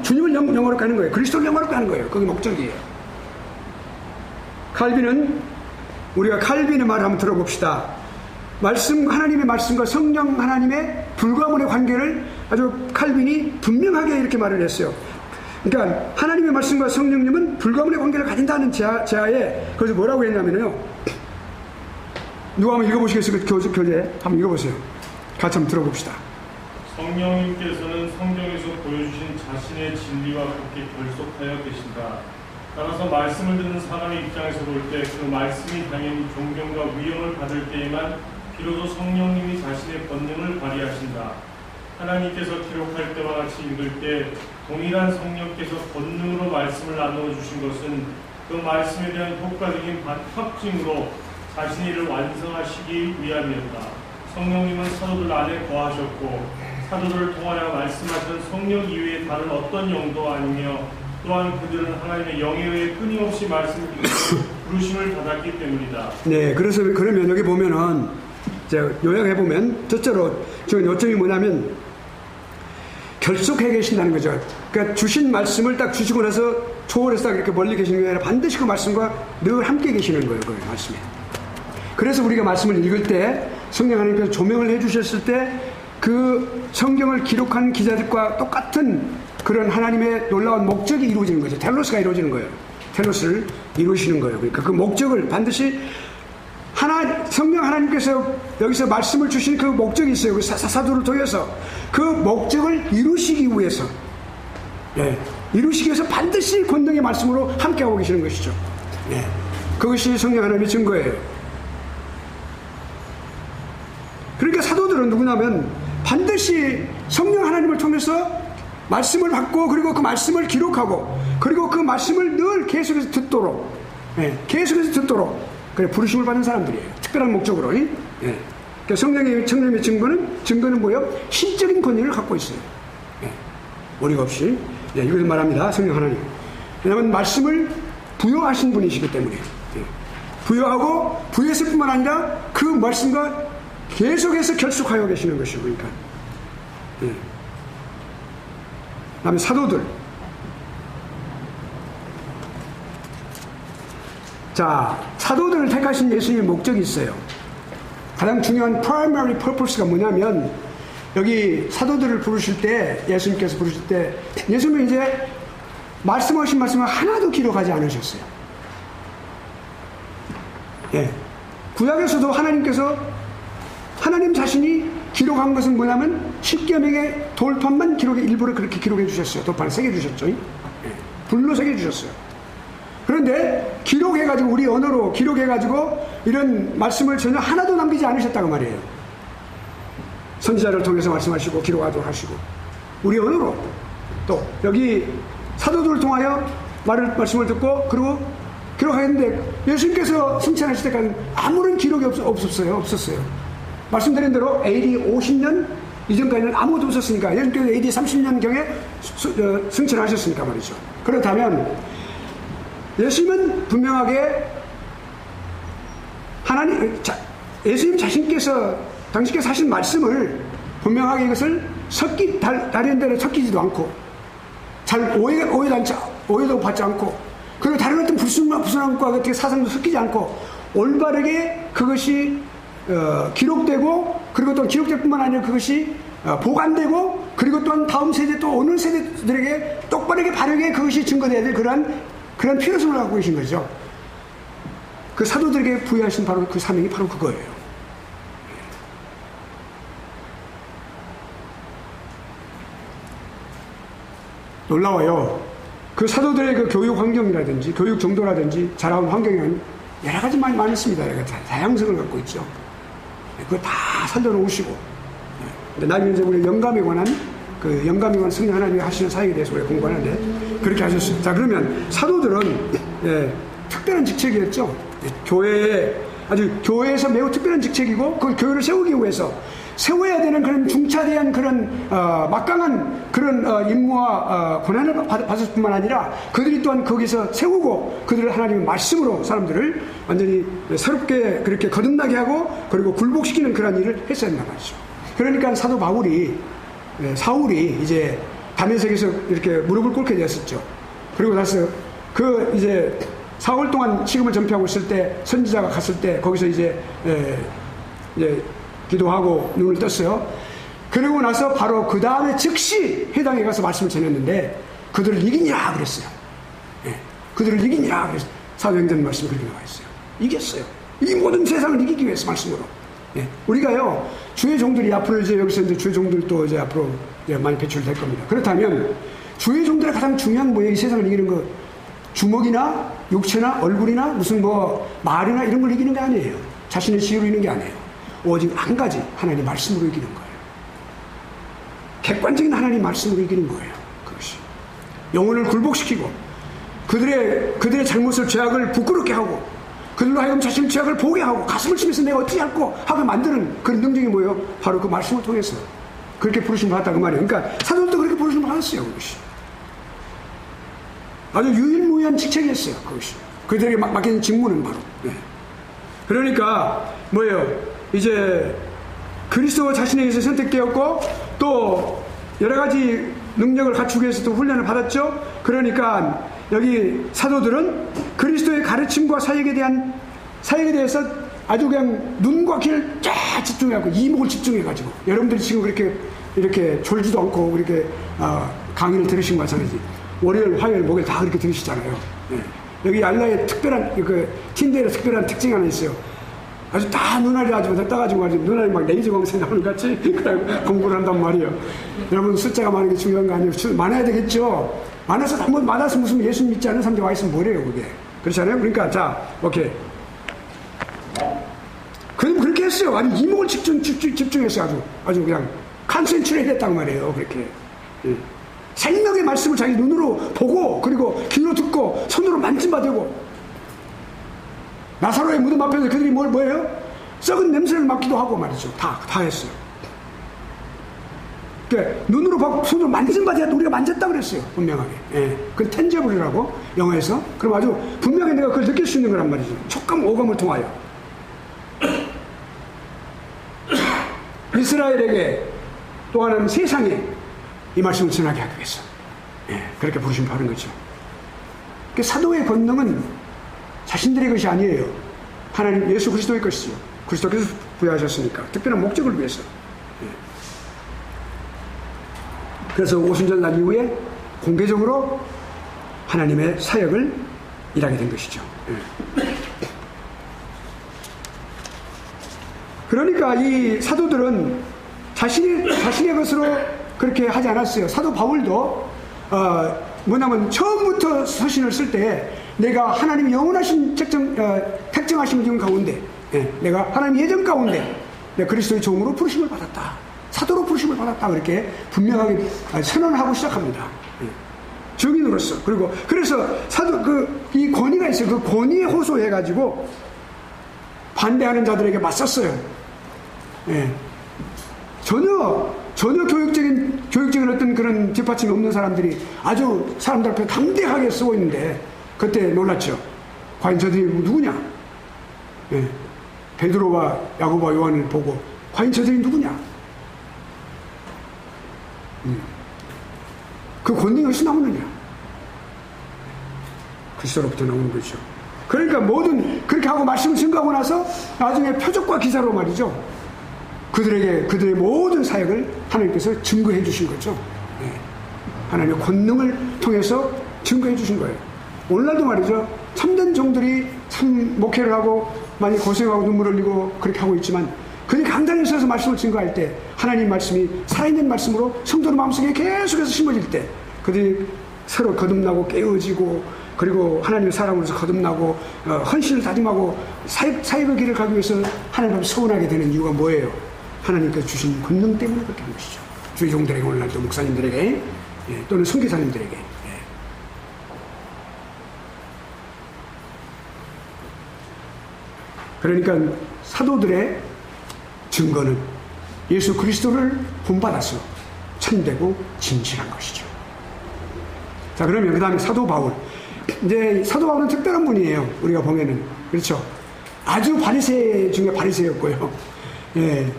주님을 영화롭게 하는 거예요. 그리스도를 영화롭게 하는 거예요. 그게 목적이에요. 우리가 칼빈의 말을 한번 들어봅시다. 하나님의 말씀과 성령 하나님의 불가문의 관계를 아주 칼빈이 분명하게 이렇게 말을 했어요. 그러니까 하나님의 말씀과 성령님은 불가문의 관계를 가진다는 제하에 그래서 뭐라고 했냐면요. 누가 한번 읽어보시겠어요? 교재 한번 읽어보세요. 같이 한번 들어봅시다. 성령님께서는 성경에서 보여주신 자신의 진리와 그렇게 결속하여 계신다. 따라서 말씀을 듣는 사람의 입장에서 볼 때 그 말씀이 당연히 존경과 위엄을 받을 때에만 비로소 성령님이 자신의 권능을 발휘하신다. 하나님께서 기록할 때와 같이 읽을 때 동일한 성령께서 권능으로 말씀을 나누어 주신 것은 그 말씀에 대한 효과적인 확증으로 자신의 일을 완성하시기 위함이었다. 성령님은 사도들 안에 거하셨고 사도들을 통하여 말씀하신 성령 이외에 다른 어떤 영도 아니며 또한 그들은 하나님의 영에 의해 끊임없이 말씀을 듣고 부르심을 받았기 때문이다. 네, 그러면 여기 보면은 제가 요약해 보면 첫째로 지금 요점이 뭐냐면 결속해 계신다는 거죠. 그러니까 주신 말씀을 딱 주시고 나서 초월해서 딱 이렇게 멀리 계시는 게 아니라 반드시 그 말씀과 늘 함께 계시는 거예요. 그 말씀이. 그래서 우리가 말씀을 읽을 때 성령 하나님께서 조명을 해주셨을 때 그 성경을 기록한 기자들과 똑같은 그런 하나님의 놀라운 목적이 이루어지는 거죠. 텔로스가 이루어지는 거예요. 텔로스를 이루시는 거예요. 그러니까 그 목적을 반드시 성령 하나님께서 여기서 말씀을 주신 그 목적이 있어요. 그 사도를 통해서 그 목적을 이루시기 위해서, 이루시기 위해서 반드시 권능의 말씀으로 함께하고 계시는 것이죠. 그것이 성령 하나님의 증거예요. 그러니까 사도들은 누구냐면 반드시 성령 하나님을 통해서 말씀을 받고, 그리고 그 말씀을 기록하고, 그리고 그 말씀을 늘 계속해서 듣도록, 그래 부르심을 받는 사람들이에요. 특별한 목적으로. 그러니까 성령의 증거는 뭐예요? 신적인 권위를 갖고 있어요. 오리가 없이. 이것을 말합니다. 성령 하나님. 왜냐하면 말씀을 부여하신 분이시기 때문에. 부여하고 부여했을 뿐만 아니라 그 말씀과 계속해서 결속하여 계시는 것이고, 그러니까. 그다음에 사도들. 자, 사도들을 택하신 예수님의 목적이 있어요. 가장 중요한 primary purpose가 뭐냐면, 여기 사도들을 부르실 때, 예수님께서 부르실 때, 예수님은 이제 말씀하신 말씀을 하나도 기록하지 않으셨어요. 구약에서도 하나님 자신이 기록한 것은 뭐냐면 십계명의 돌판만 일부러 그렇게 기록해 주셨어요. 돌판을 새겨 주셨죠. 불로 새겨 주셨어요. 그런데 기록해가지고, 우리 언어로 기록해가지고 이런 말씀을 전혀 하나도 남기지 않으셨다고 말이에요. 선지자를 통해서 말씀하시고 기록하도록 하시고, 우리 언어로 또 여기 사도들을 통하여 말씀을 듣고, 그리고 기록하였는데 예수님께서 승천하실 때까지 아무런 기록이 없었어요. 말씀드린 대로 AD 50년 이전까지는 아무것도 없었으니까, 예수님께서 AD 30년경에 승천하셨으니까 말이죠. 그렇다면 예수님은 분명하게 예수님 자신께서 당신께서 하신 말씀을 분명하게 이것을 다른 데로 섞이지도 않고, 잘 오해도 받지 않고, 그리고 다른 어떤 불순함과 같은 사상도 섞이지 않고 올바르게 그것이 기록되고, 그리고 또 기록될 뿐만 아니라 그것이 보관되고, 그리고 또한 다음 세대 또 오는 세대들에게 똑바르게 바르게 그것이 증거되어야 될 그런 필요성을 갖고 계신 거죠. 그 사도들에게 부여하신 바로 그 사명이 바로 그거예요. 놀라워요. 그 사도들의 그 교육 환경이라든지 교육 정도라든지 자라온 환경에는 여러 가지 많습니다. 다양성을 갖고 있죠. 그거 다 살려놓으시고. 나중에 이제 우리 영감에 관한 성령 하나님이 하시는 사역에 대해서 우리가 공부하는데 그렇게 하셨어요. 자, 그러면 사도들은 특별한 직책이었죠. 교회에서 매우 특별한 직책이고, 그 교회를 세우기 위해서 세워야 되는 그런 중차대한 그런 막강한 그런 임무와 권한을 받았을 뿐만 아니라, 그들이 또한 거기서 세우고 그들을 하나님의 말씀으로 사람들을 완전히 새롭게 그렇게 거듭나게 하고, 그리고 굴복시키는 그런 일을 했어야 한단 말이죠. 그러니까 사도 사울이 이제 다메섹에서 이렇게 무릎을 꿇게 되었었죠. 그리고 나서 이제 4월 동안 식음을 전폐하고 있을 때, 선지자가 갔을 때 거기서 이제 기도하고 눈을 떴어요. 그러고 나서 바로 그 다음에 즉시 회당에 가서 말씀을 전했는데, 그들을 이기니라 그랬어요. 그들을 이기니라 그랬어요. 사도행전 말씀이 그렇게 나와 있어요. 이겼어요. 이 모든 세상을 이기기 위해서 말씀으로. 우리가요, 주의 종들이 앞으로 이제 여기서 이제 주의 종들도 이제 앞으로 많이 배출될 겁니다. 그렇다면 주의 종들의 가장 중요한 뭐예요? 이 세상을 이기는 거, 주먹이나 육체나 얼굴이나 무슨 말이나 이런 걸 이기는 게 아니에요. 자신의 지혜로 이기는 게 아니에요. 오직 한 가지, 하나님 말씀으로 이기는 거예요. 객관적인 하나님 말씀으로 이기는 거예요. 그것이 영혼을 굴복시키고, 그들의 잘못을, 죄악을 부끄럽게 하고, 그들로 하여금 자신의 죄악을 보게 하고, 가슴을 치면서 내가 어떻게 할고 하고 만드는 그런 능력이 뭐예요? 바로 그 말씀을 통해서 그렇게 부르심을 받았다 그 말이에요. 그러니까 사도들도 그렇게 부르심을 받았어요. 그것이 아주 유일무이한 직책이었어요. 그것이 그들에게 맡겨진 직무는 바로. 그러니까 뭐예요? 이제 그리스도 자신에게서 선택되었고, 또 여러 가지 능력을 갖추기 위해서도 훈련을 받았죠. 그러니까 여기 사도들은 그리스도의 가르침과 사역에 대해서 아주 그냥 눈과 귀를 쫙 집중해갖고, 이목을 집중해가지고, 여러분들이 지금 이렇게 졸지도 않고 이렇게 강의를 들으신 거 마찬가지. 월요일, 화요일, 목요일 다 그렇게 들으시잖아요. 여기 알라의 특별한, 틴데일의 특별한 특징이 하나 있어요. 아주 다 눈알이 아주 떠가지고 말이죠. 눈알이 막 레이저 광선 나오는 것 같이 공부를 한단 말이에요. 여러분 숫자가 많은 게 중요한 거 아니에요. 많아야 되겠죠. 많아서 한번 많아서 무슨 예수 믿지 않는 사람들이 와 있으면 뭐래요 그게. 그렇잖아요. 그러니까 자 오케이. 그럼 그렇게 했어요. 아주 이목을 집중해서 아주 그냥 컨센트레이트 했단 말이에요. 그렇게. 예. 생명의 말씀을 자기 눈으로 보고 그리고 귀로 듣고 손으로 만짐받고 나사로의 무덤 앞에서 그들이 뭐예요? 썩은 냄새를 맡기도 하고 말이죠. 다 했어요. 그러니까 눈으로 보고 손으로 만짐받아야 우리가 만졌다 그랬어요. 분명하게. 예. 그건 텐저블이라고 영어에서. 그럼 아주 분명히 내가 그걸 느낄 수 있는 거란 말이죠. 촉감, 오감을 통하여. 이스라엘에게 또 하나는 세상에 이 말씀을 전하게 하기 위해서. 예. 그렇게 부르심 받은 거죠. 그 사도의 권능은 자신들의 것이 아니에요. 하나님 예수 그리스도의 것이요. 그리스도께서 부여하셨으니까 특별한 목적을 위해서. 예. 그래서 오순절날 이후에 공개적으로 하나님의 사역을 일하게 된 것이죠. 예. 그러니까 이 사도들은 자신의 것으로 그렇게 하지 않았어요. 사도 바울도 뭐냐면 처음부터 서신을 쓸 때 내가 하나님 영원하신 택정하신 분 가운데 내가 하나님 예정 가운데 내가 그리스도의 종으로 부르심을 받았다. 사도로 부르심을 받았다. 그렇게 분명하게 선언하고 시작합니다. 증인으로서. 그리고 그래서 사도 이 권위가 있어요. 그 권위에 호소해가지고 반대하는 자들에게 맞섰어요. 예. 전혀 교육적인 어떤 그런 뒷받침이 없는 사람들이 아주 사람들 앞에 담대하게 쓰고 있는데 그때 놀랐죠. 과연 저들이 누구냐? 예. 베드로와 야고보와 요한을 보고 과연 저들이 누구냐? 그 권능이 어디서 나오느냐? 그리스도로부터 나오는 거죠. 그러니까 그렇게 하고 말씀을 증거하고 나서 나중에 표적과 기사로 말이죠. 그들의 모든 사역을 하나님께서 증거해 주신 거죠. 네. 하나님의 권능을 통해서 증거해 주신 거예요. 오늘날도 말이죠. 참된 종들이 참 목회를 하고 많이 고생하고 눈물 흘리고 그렇게 하고 있지만 그들이 강단에 서서 말씀을 증거할 때 하나님 말씀이 살아있는 말씀으로 성도의 마음속에 계속해서 심어질 때 그들이 서로 거듭나고 깨어지고 그리고 하나님의 사랑으로서 거듭나고 헌신을 다짐하고 사역의 길을 가기 위해서 하나님 앞에 서운하게 되는 이유가 뭐예요? 하나님께서 주신 권능 때문에 그렇게 한 것이죠. 주의 종들에게 오늘날도 목사님들에게 또는 선교사님들에게 그러니까 사도들의 증거는 예수 그리스도를 본받아서 참되고 진실한 것이죠. 자, 그러면 그 다음에 사도 바울. 이제 사도 바울은 특별한 분이에요. 우리가 보면은. 그렇죠. 아주 바리새 중에 바리새였고요. 예.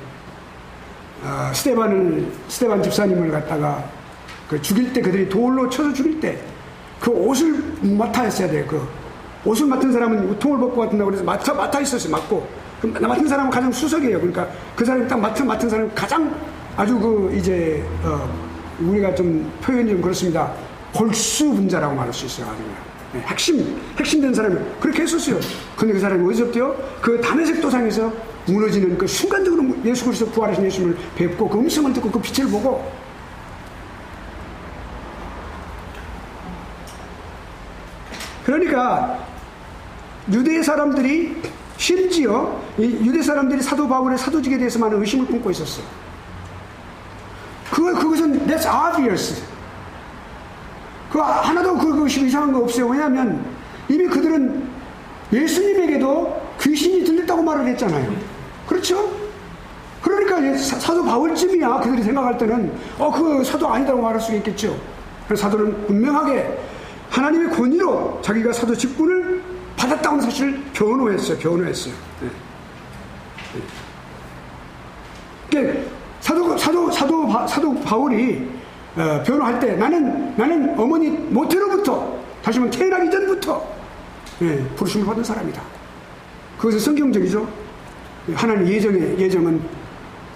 스데반 집사님을 갖다가 죽일 때 그들이 돌로 쳐서 죽일 때 그 옷을 맡아했어야 돼요. 그 옷을 맡은 사람은 우통을 벗고 같은다고 그래서 맡아 있었어요. 맡고. 맡은 사람은 가장 수석이에요. 그러니까 그 사람이 딱 맡은 사람은 가장 아주 우리가 좀 표현이 좀 그렇습니다. 골수 분자라고 말할 수 있어요. 아주 핵심된 사람이 그렇게 했었어요. 근데 그 사람이 어디서부터요? 그 다메섹 도상에서 무너지는 그 순간적으로 예수 그리스도 부활하신 예수님을 뵙고 그 음성을 듣고 그 빛을 보고 그러니까 유대 사람들이 심지어 유대 사람들이 사도 바울의 사도직에 대해서 많은 의심을 품고 있었어요. 그것은 that's obvious. 하나도 그것이 이상한 거 없어요. 왜냐하면 이미 그들은 예수님에게도 귀신이 들렸다고 말을 했잖아요. 그렇죠? 그러니까 사도 바울쯤이야 그들이 생각할 때는 그 사도 아니다라고 말할 수 있겠죠. 그래서 사도는 분명하게 하나님의 권위로 자기가 사도 직분을 받았다는 사실을 변호했어요. 네. 그러니까 사도 바울이 변호할 때 나는 어머니 모태로부터 다시 말하면 태어나기 전부터 부르심을 받은 사람이다. 그것은 성경적이죠. 하나님의 예정은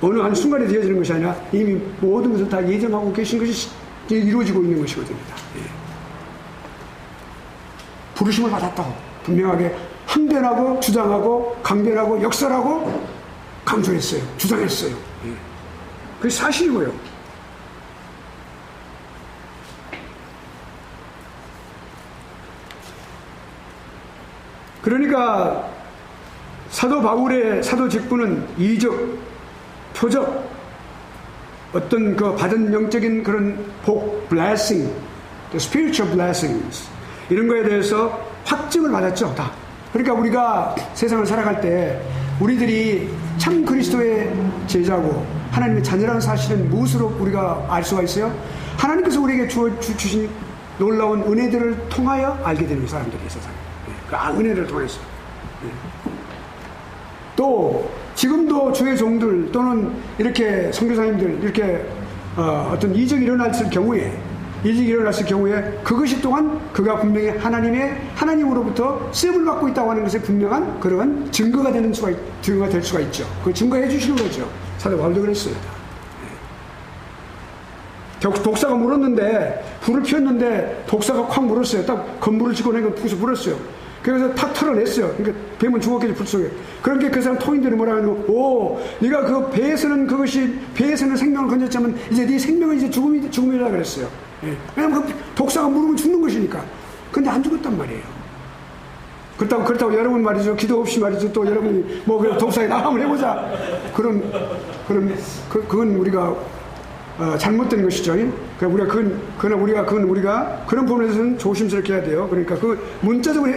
어느 한 순간에 되어지는 것이 아니라 이미 모든 것을 다 예정하고 계신 것이 이루어지고 있는 것이거든요. 부르심을 받았다고 분명하게 항변하고 주장하고 강변하고 역설하고 강조했어요. 주장했어요. 그게 사실이고요. 그러니까 사도 바울의 사도 직분은 이적, 표적, 어떤 그 받은 영적인 그런 복, blessing, the spiritual blessings, 이런 거에 대해서 확증을 받았죠, 다. 그러니까 우리가 세상을 살아갈 때 우리들이 참 그리스도의 제자고 하나님의 자녀라는 사실은 무엇으로 우리가 알 수가 있어요? 하나님께서 우리에게 주신 놀라운 은혜들을 통하여 알게 되는 사람들이 세상에. 그 은혜를 통해서. 또 지금도 주의 종들 또는 이렇게 선교사님들 이렇게 어떤 이적이 일어났을 경우에 그것이 또한 그가 분명히 하나님으로부터 쓰임을 받고 있다고 하는 것에 분명한 그런 증거가 될 수가 있죠. 그 증거해 주시는 거죠. 사도 바울도 그랬어요. 독사가 물었는데 불을 피웠는데 독사가 콱 물었어요. 딱 건물을 집어내고 푹서 물었어요. 그래서 탁 털어냈어요. 그러니까 뱀은 죽었겠지, 불 속에. 그러니까 그 사람 토인들이 뭐라 하냐고, 네가 그 배에서는 생명을 건졌지만, 이제 네 생명은 이제 죽음이라 그랬어요. 예. 왜냐면 그 독사가 물으면 죽는 것이니까. 근데 안 죽었단 말이에요. 그렇다고 여러분 말이죠. 기도 없이 말이죠. 또 여러분이 그냥 독사에 나가면 해보자. 그건 우리가, 잘못된 것이죠. 우리가 그런 부분에서는 조심스럽게 해야 돼요. 그러니까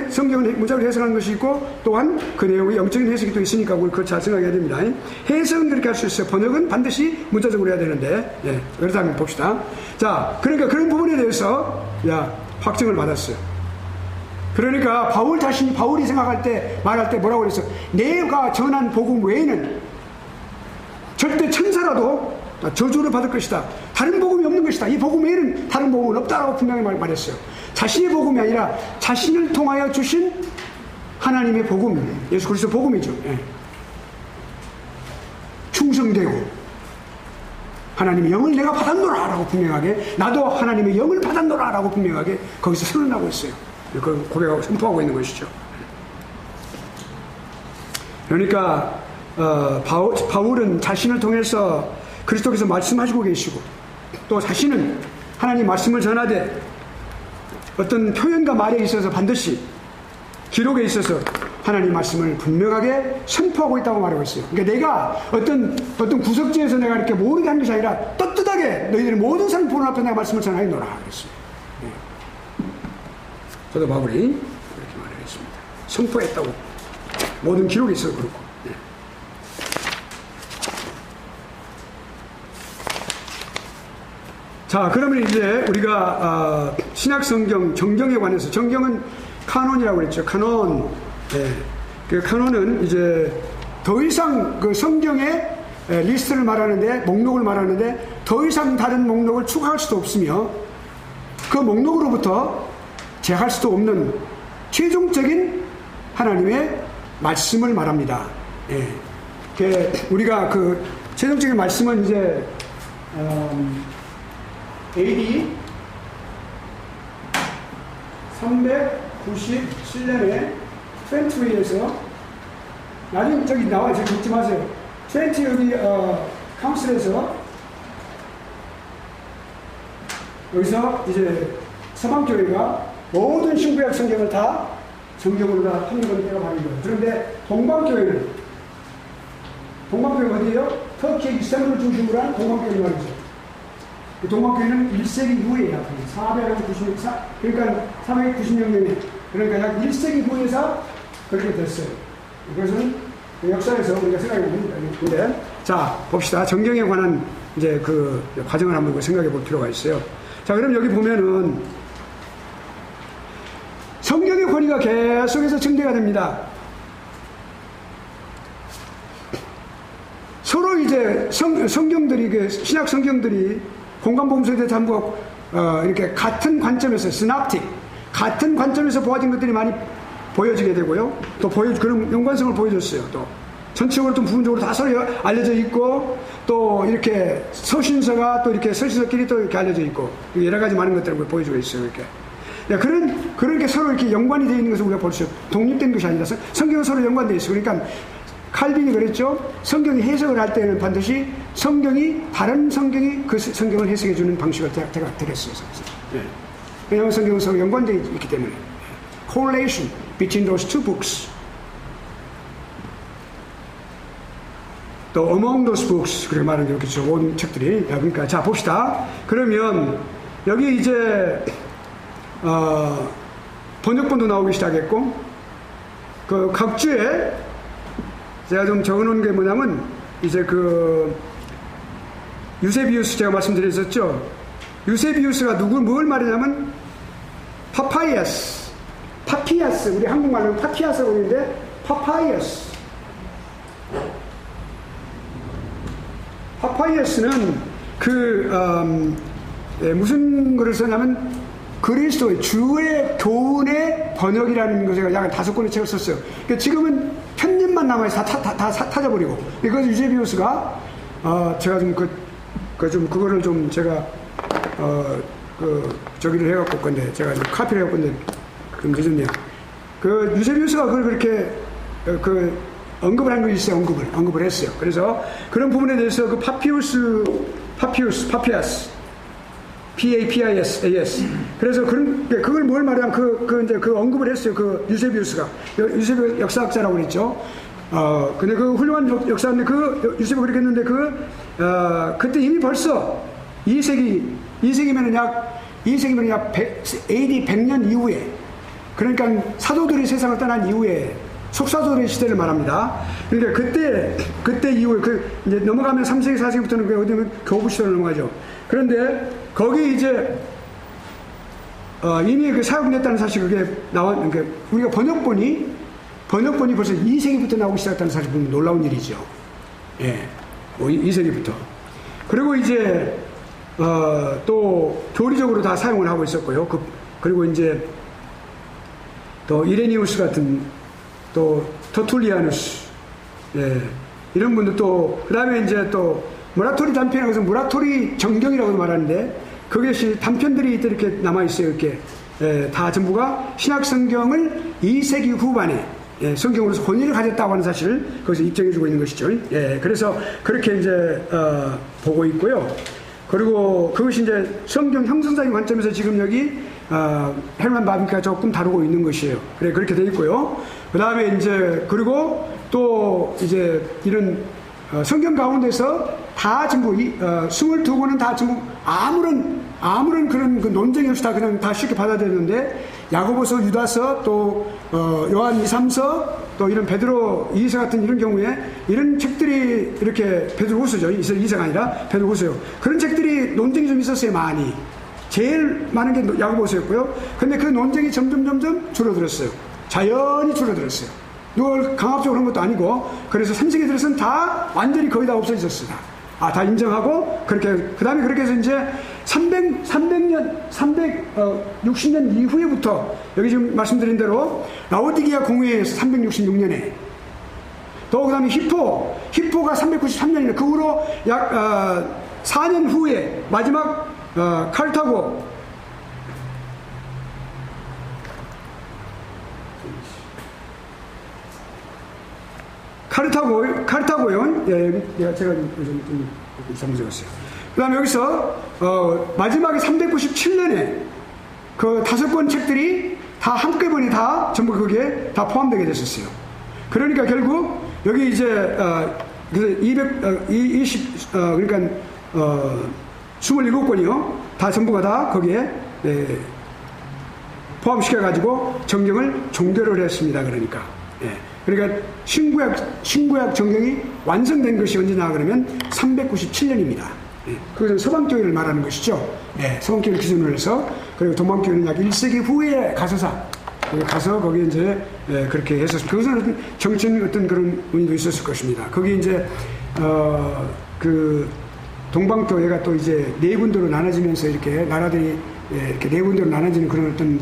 성경은 문자적으로 해석하는 것이 있고, 또한 그 내용의 영적인 해석이 또 있으니까 우리 그걸 잘 생각해야 됩니다. 해석은 그렇게 할 수 있어요. 번역은 반드시 문자적으로 해야 되는데, 그렇다면 봅시다. 자, 그러니까 그런 부분에 대해서, 확증을 받았어요. 그러니까 바울이 말할 때 뭐라고 그랬어요? 내가 전한 복음 외에는 절대 천사라도 저주를 받을 것이다. 다른 복음이 없는 것이다. 이 복음 외에는 다른 복음은 없다라고 분명히 말했어요. 자신의 복음이 아니라 자신을 통하여 주신 하나님의 복음, 예수 그리스도 복음이죠. 충성되고 하나님의 영을 내가 받았노라 라고 분명하게, 나도 하나님의 영을 받았노라 라고 분명하게 거기서 선언하고 있어요. 그걸 고백하고 선포하고 있는 것이죠. 그러니까 바울은 자신을 통해서 그리스도께서 말씀하시고 계시고, 또 자신은 하나님 말씀을 전하되 어떤 표현과 말에 있어서 반드시 기록에 있어서 하나님 말씀을 분명하게 선포하고 있다고 말하고 있어요. 그러니까 내가 어떤 구석지에서 내가 이렇게 모르게 한 것이 아니라 떳떳하게 너희들이 모든 사람 보는 앞에 내가 말씀을 전하였노라 그랬어요. 저도 바울이 그렇게 말하겠습니다. 선포했다고. 모든 기록에 있어서 그렇고. 자, 그러면 이제 우리가 신약 성경 정경에 관해서, 정경은 카논이라고 그랬죠. 카논. 그 카논은 이제 더 이상 그 성경의 리스트를 말하는데, 목록을 말하는데 더 이상 다른 목록을 추가할 수도 없으며 그 목록으로부터 제할 수도 없는 최종적인 하나님의 말씀을 말합니다. 우리가 그 최종적인 말씀은 이제 AD 397년에 트렌트웨이에서, 나중에 저기 나와요. 저기 읽지 마세요. 트렌트 여기 카운슬에서 여기서 이제 서방교회가 모든 신구약 성경을 다 성경으로 다 통일을 하는 거예요. 그런데 동방교회가 어디예요? 터키 이스탄불 중심으로 한 동방교회 말이죠. 그 동방교회는 1세기 후에 그러니까 390년경에, 그러니까 약 1세기 후에서 그렇게 됐어요. 이것은 역사에서 우리가 생각해 봅니다. 근데 자, 봅시다. 정경에 관한 이제 그 과정을 한번 생각해 볼 필요가 있어요. 자, 그럼 여기 보면은 성경의 권위가 계속해서 증대가 됩니다. 서로 이제 성경들이, 신약 성경들이 공간복음서에 대해 전부 이렇게 같은 관점에서, 시납틱, 같은 관점에서 보아진 것들이 많이 보여지게 되고요. 또 그런 연관성을 보여줬어요. 또 전체적으로 또 부분적으로 다 서로 알려져 있고, 또 이렇게 서신서가 또 이렇게 서신서끼리 또 이렇게 알려져 있고, 여러 가지 많은 것들을 보여주고 있어요. 이렇게. 그런 그렇게 서로 이렇게 연관이 되어 있는 것을 우리가 볼 수, 독립된 것이 아니라 성경은 서로 연관되어 있어요. 그러니까 칼빈이 그랬죠. 성경이 해석을 할 때는 반드시 성경이 다른 성경이 그 성경을 해석해 주는 방식을 제가 드렸어요. 네. 왜냐하면 성경은 서로 연관되어 있기 때문에. Correlation between those two books. 또 among those books 그렇게 말하는 게 이렇게 좋은 책들이. 그러니까 자 봅시다. 그러면 여기 이제 번역본도 나오기 시작했고 그 각주에 제가 좀 적어놓은 게 뭐냐면 이제 그 유세비우스 제가 말씀드렸었죠. 유세비우스가 뭘 말하냐면 파피아스 우리 한국말로 파피아스라고 하는데 파파이어스는 무슨 글을 썼냐면 그리스도의 주의 교훈의 번역이라는 것을 약 5권의 책을 썼어요. 그러니까 지금은 편집만 남아서 다 타져버리고. 그래서 유세비우스가 제가 좀 그거를 좀 제가 저기를 해갖고 건데 제가 좀 카피를 해갖고 건데 좀 늦었네요. 그 유세비우스가 그걸 그렇게 언급을 한 것이 있어요. 언급을 했어요. 그래서 그런 부분에 대해서 그 파피아스 PAPIS. 그래서 그걸 뭘 말하면 이제 그 언급을 했어요. 그 유세비우스가 역사학자라고 그랬죠. 근데 그 훌륭한 역사인데 그 유세비우스가 그렇게 했는데 그때 이미 벌써 2세기면 약 AD 100년 이후에 그러니까 사도들이 세상을 떠난 이후에 속사도의 시대를 말합니다. 그러니까 그때 이후에 이제 넘어가면 3세기, 4세기부터는 어디면 교부 시대로 넘어가죠. 그런데 거기 이제 이미 사용됐다는 사실 그게 그러니까 우리가 번역본이 벌써 2세기부터 나오기 시작했다는 사실 보면 놀라운 일이죠. 예, 2세기부터. 그리고 이제 또 교리적으로 다 사용을 하고 있었고요. 그리고 이제 또 이레니우스 같은 또 터툴리아누스, 예, 이런 분들 또 그다음에 이제 또 무라토리 단편이라고 해서 무라토리 정경이라고 말하는데 그것이 단편들이 이렇게 남아 있어요. 이렇게 다 전부가 신약 성경을 2세기 후반에 성경으로서 권위를 가졌다고 하는 사실을 거기서 입증해주고 있는 것이죠. 예, 그래서 그렇게 이제 보고 있고요. 그리고 그것이 이제 성경 형성사의 관점에서 지금 여기 헬만 바비가 조금 다루고 있는 것이에요. 그래 그렇게 돼 있고요. 그 다음에 이제 그리고 또 이제 이런 성경 가운데서 다 전부 22권은 다 전부 아무런 그런 그 논쟁이 없이 그냥 다 쉽게 받아들였는데 야고보서, 유다서, 또 요한 2, 3서, 또 이런 베드로 2서 같은 이런 경우에 이런 책들이 이렇게 베드로후서죠. 2서가 아니라 베드로후서요. 그런 책들이 논쟁이 좀 있었어요. 많이. 제일 많은 게 야고보서였고요. 근데 그 논쟁이 점점 줄어들었어요. 자연히 줄어들었어요. 누가 강압적으로 한 것도 아니고. 그래서 3세기 들어서는 다 완전히 거의 다 없어졌습니다. 다 인정하고 그렇게 그 다음에 그렇게 해서 이제 360년 이후에부터 여기 지금 말씀드린 대로 라오디게아 공회에서 366년에 또 그 다음에 히포가 393년이네. 그 후로 약 4년 후에 마지막 카르타고요. 예, 제가 좀 잘못 적었어요. 그 다음에 여기서, 마지막에 397년에 그 5권 책들이 다 한꺼번에 다 전부 거기에 다 포함되게 됐었어요. 그러니까 결국 여기 이제, 그러니까, 27권이요. 다 전부가 다 거기에, 포함시켜가지고 정경을 종결을 했습니다. 그러니까. 예. 그러니까 신구약 정경이 완성된 것이 언제냐 그러면 397년입니다. 예. 그것은 서방교회를 말하는 것이죠. 예. 서방교회를 기준으로 해서 그리고 동방교회는 약 1세기 후에 가서 거기에 이제 그렇게 했었습니다. 그것은 정치적인 어떤 그런 의미도 있었을 것입니다. 거기 이제 그 동방교회가 또 이제 네 군데로 나눠지면서 이렇게 나라들이 이렇게 네 군데로 나눠지는 그런 어떤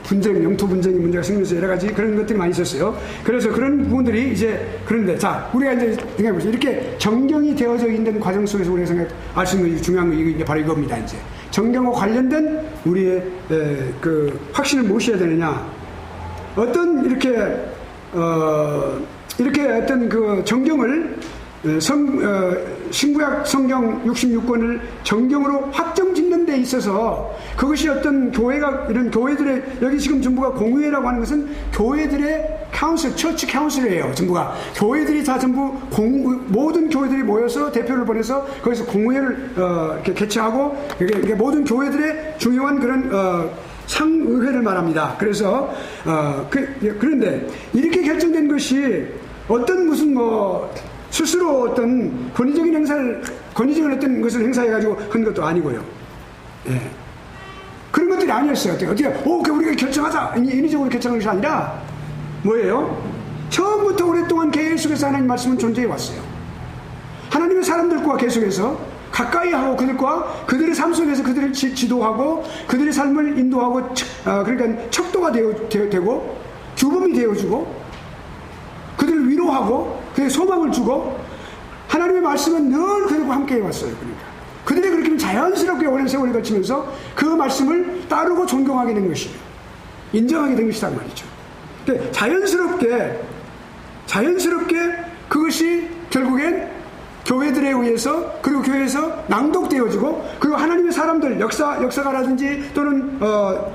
분쟁, 영토 분쟁이 문제가 생기면서 여러 가지 그런 것들이 많이 있었어요. 그래서 그런 부분들이 이제 그런데 자 우리가 이제 생각해보세요. 이렇게 정경이 되어져 있는 과정 속에서 우리가 알 수 있는 중요한 거 이게 바로 이겁니다. 이제 정경과 관련된 우리의 그 확신을 무엇이어야 되느냐? 어떤 이렇게 어떤 그 정경을 신구약 성경 66권을 정경으로 확정짓는 데 있어서 그것이 어떤 교회가 이런 교회들의 여기 지금 전부가 공회라고 하는 것은 교회들의 카운슬, 처치 카운슬이에요. 전부가 교회들이 다 전부 모든 교회들이 모여서 대표를 보내서 거기서 공회를 이렇게 개최하고 이게 모든 교회들의 중요한 그런 상의회를 말합니다. 그래서 그런데 이렇게 결정된 것이 어떤 무슨 스스로 어떤 권위적인 어떤 것을 행사해가지고 한 것도 아니고요. 예. 그런 것들이 아니었어요. 어떻게, 우리가 결정하자. 인위적으로 결정한 것이 아니라, 뭐예요? 처음부터 오랫동안 계속해서 하나님 말씀은 존재해 왔어요. 하나님의 사람들과 계속해서 가까이 하고 그들과 그들의 삶 속에서 그들을 지도하고 그들의 삶을 인도하고, 그러니까 척도가 되고, 주범이 되어주고, 그들을 위로하고, 그들의 소망을 주고, 하나님의 말씀은 늘 그들과 함께 해왔어요. 그러니까. 그들이 그렇게 자연스럽게 오랜 세월이 거치면서 그 말씀을 따르고 존경하게 된 것이에요. 인정하게 된 것이란 말이죠. 그러니까 자연스럽게 그것이 결국엔 교회들에 의해서 그리고 교회에서 낭독되어지고 그리고 하나님의 사람들 역사가라든지 또는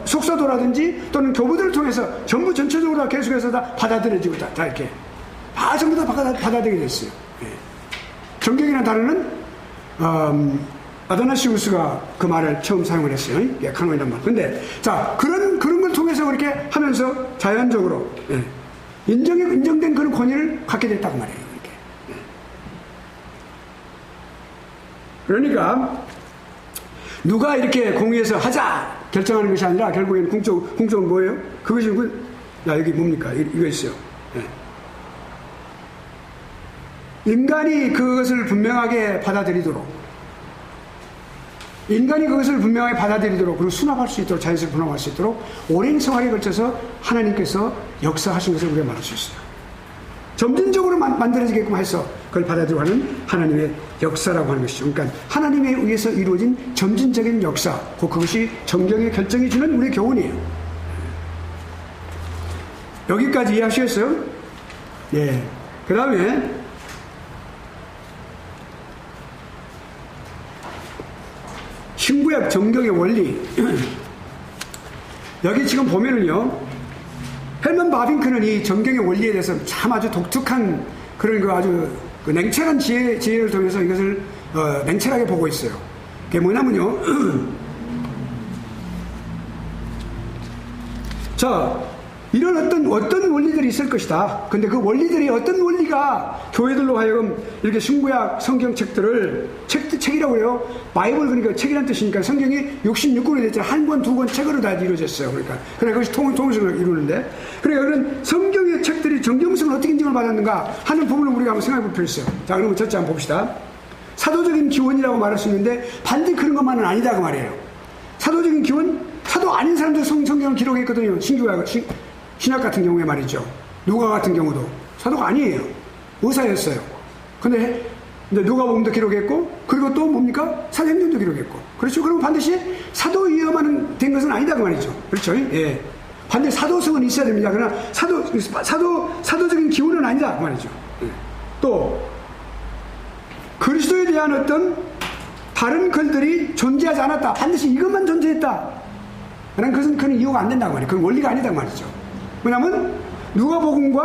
속사도라든지 또는 교부들을 통해서 전부 전체적으로 계속해서 다 받아들여지고 다 이렇게 다 전부 다 받아들이게 됐어요. 예. 정경이라는 단어는 아다나시우스가 그 말을 처음 사용을 했어요. 예, 카노이란 말. 근데 자 그런 걸 통해서 그렇게 하면서 자연적으로 인정된 그런 권위를 갖게 됐다고 말이에요. 이렇게. 예. 그러니까 누가 이렇게 공의해서 하자 결정하는 것이 아니라 결국에는 궁적은 뭐예요? 그것이 여기 뭡니까? 이거 있어요. 예. 인간이 그것을 분명하게 받아들이도록 그리고 수납할 수 있도록 자연스럽게 분업할 수 있도록 오랜 생활에 걸쳐서 하나님께서 역사하신 것을 우리가 말할 수 있어요. 점진적으로 만들어지게끔 해서 그걸 받아들이고 하는 하나님의 역사라고 하는 것이죠. 그러니까 하나님에 의해서 이루어진 점진적인 역사, 그것이 정경의 결정이 주는 우리의 교훈이에요. 여기까지 이해하시겠어요? 예. 그 다음에 신구약 정경의 원리. 여기 지금 보면은요, 헬먼 바빙크는 이 정경의 원리에 대해서 참 아주 독특한 그런 아주 냉철한 지혜를 통해서 이것을 냉철하게 보고 있어요. 그게 뭐냐면요, 자, 이런 어떤 원리들이 있을 것이다. 근데 그 원리들이 어떤 원리가 교회들로 하여금 이렇게 신구약 성경책들을 책이라고 해요. 바이블 그러니까 책이란 뜻이니까 성경이 66권이 됐잖아요. 한 권, 두 권 책으로 다 이루어졌어요. 그러니까 그것이 통일성을 이루는데, 그러니까 그런 성경의 책들이 정경성을 어떻게 인정을 받았는가 하는 부분을 우리가 한번 생각해 볼 필요 있어요. 자, 그러면 첫째 한번 봅시다. 사도적인 기원이라고 말할 수 있는데 반드시 그런 것만은 아니다 그 말이에요. 사도적인 기원, 사도 아닌 사람들 성경을 기록했거든요. 신약 같은 경우에 말이죠. 누가 같은 경우도 사도가 아니에요. 의사였어요. 근데 누가복음도 기록했고, 그리고 또 뭡니까? 사도행전도 기록했고. 그렇죠. 그러면 반드시 사도 이어만 된 것은 아니다 그 말이죠. 그렇죠. 예. 반드시 사도성은 있어야 됩니다. 그러나 사도적인 기운은 아니다 그 말이죠. 예. 또 그리스도에 대한 어떤 다른 글들이 존재하지 않았다. 반드시 이것만 존재했다. 그런 이유가 안 된다고 말이에요. 그건 원리가 아니다 그 말이죠. 왜냐하면 누가복음의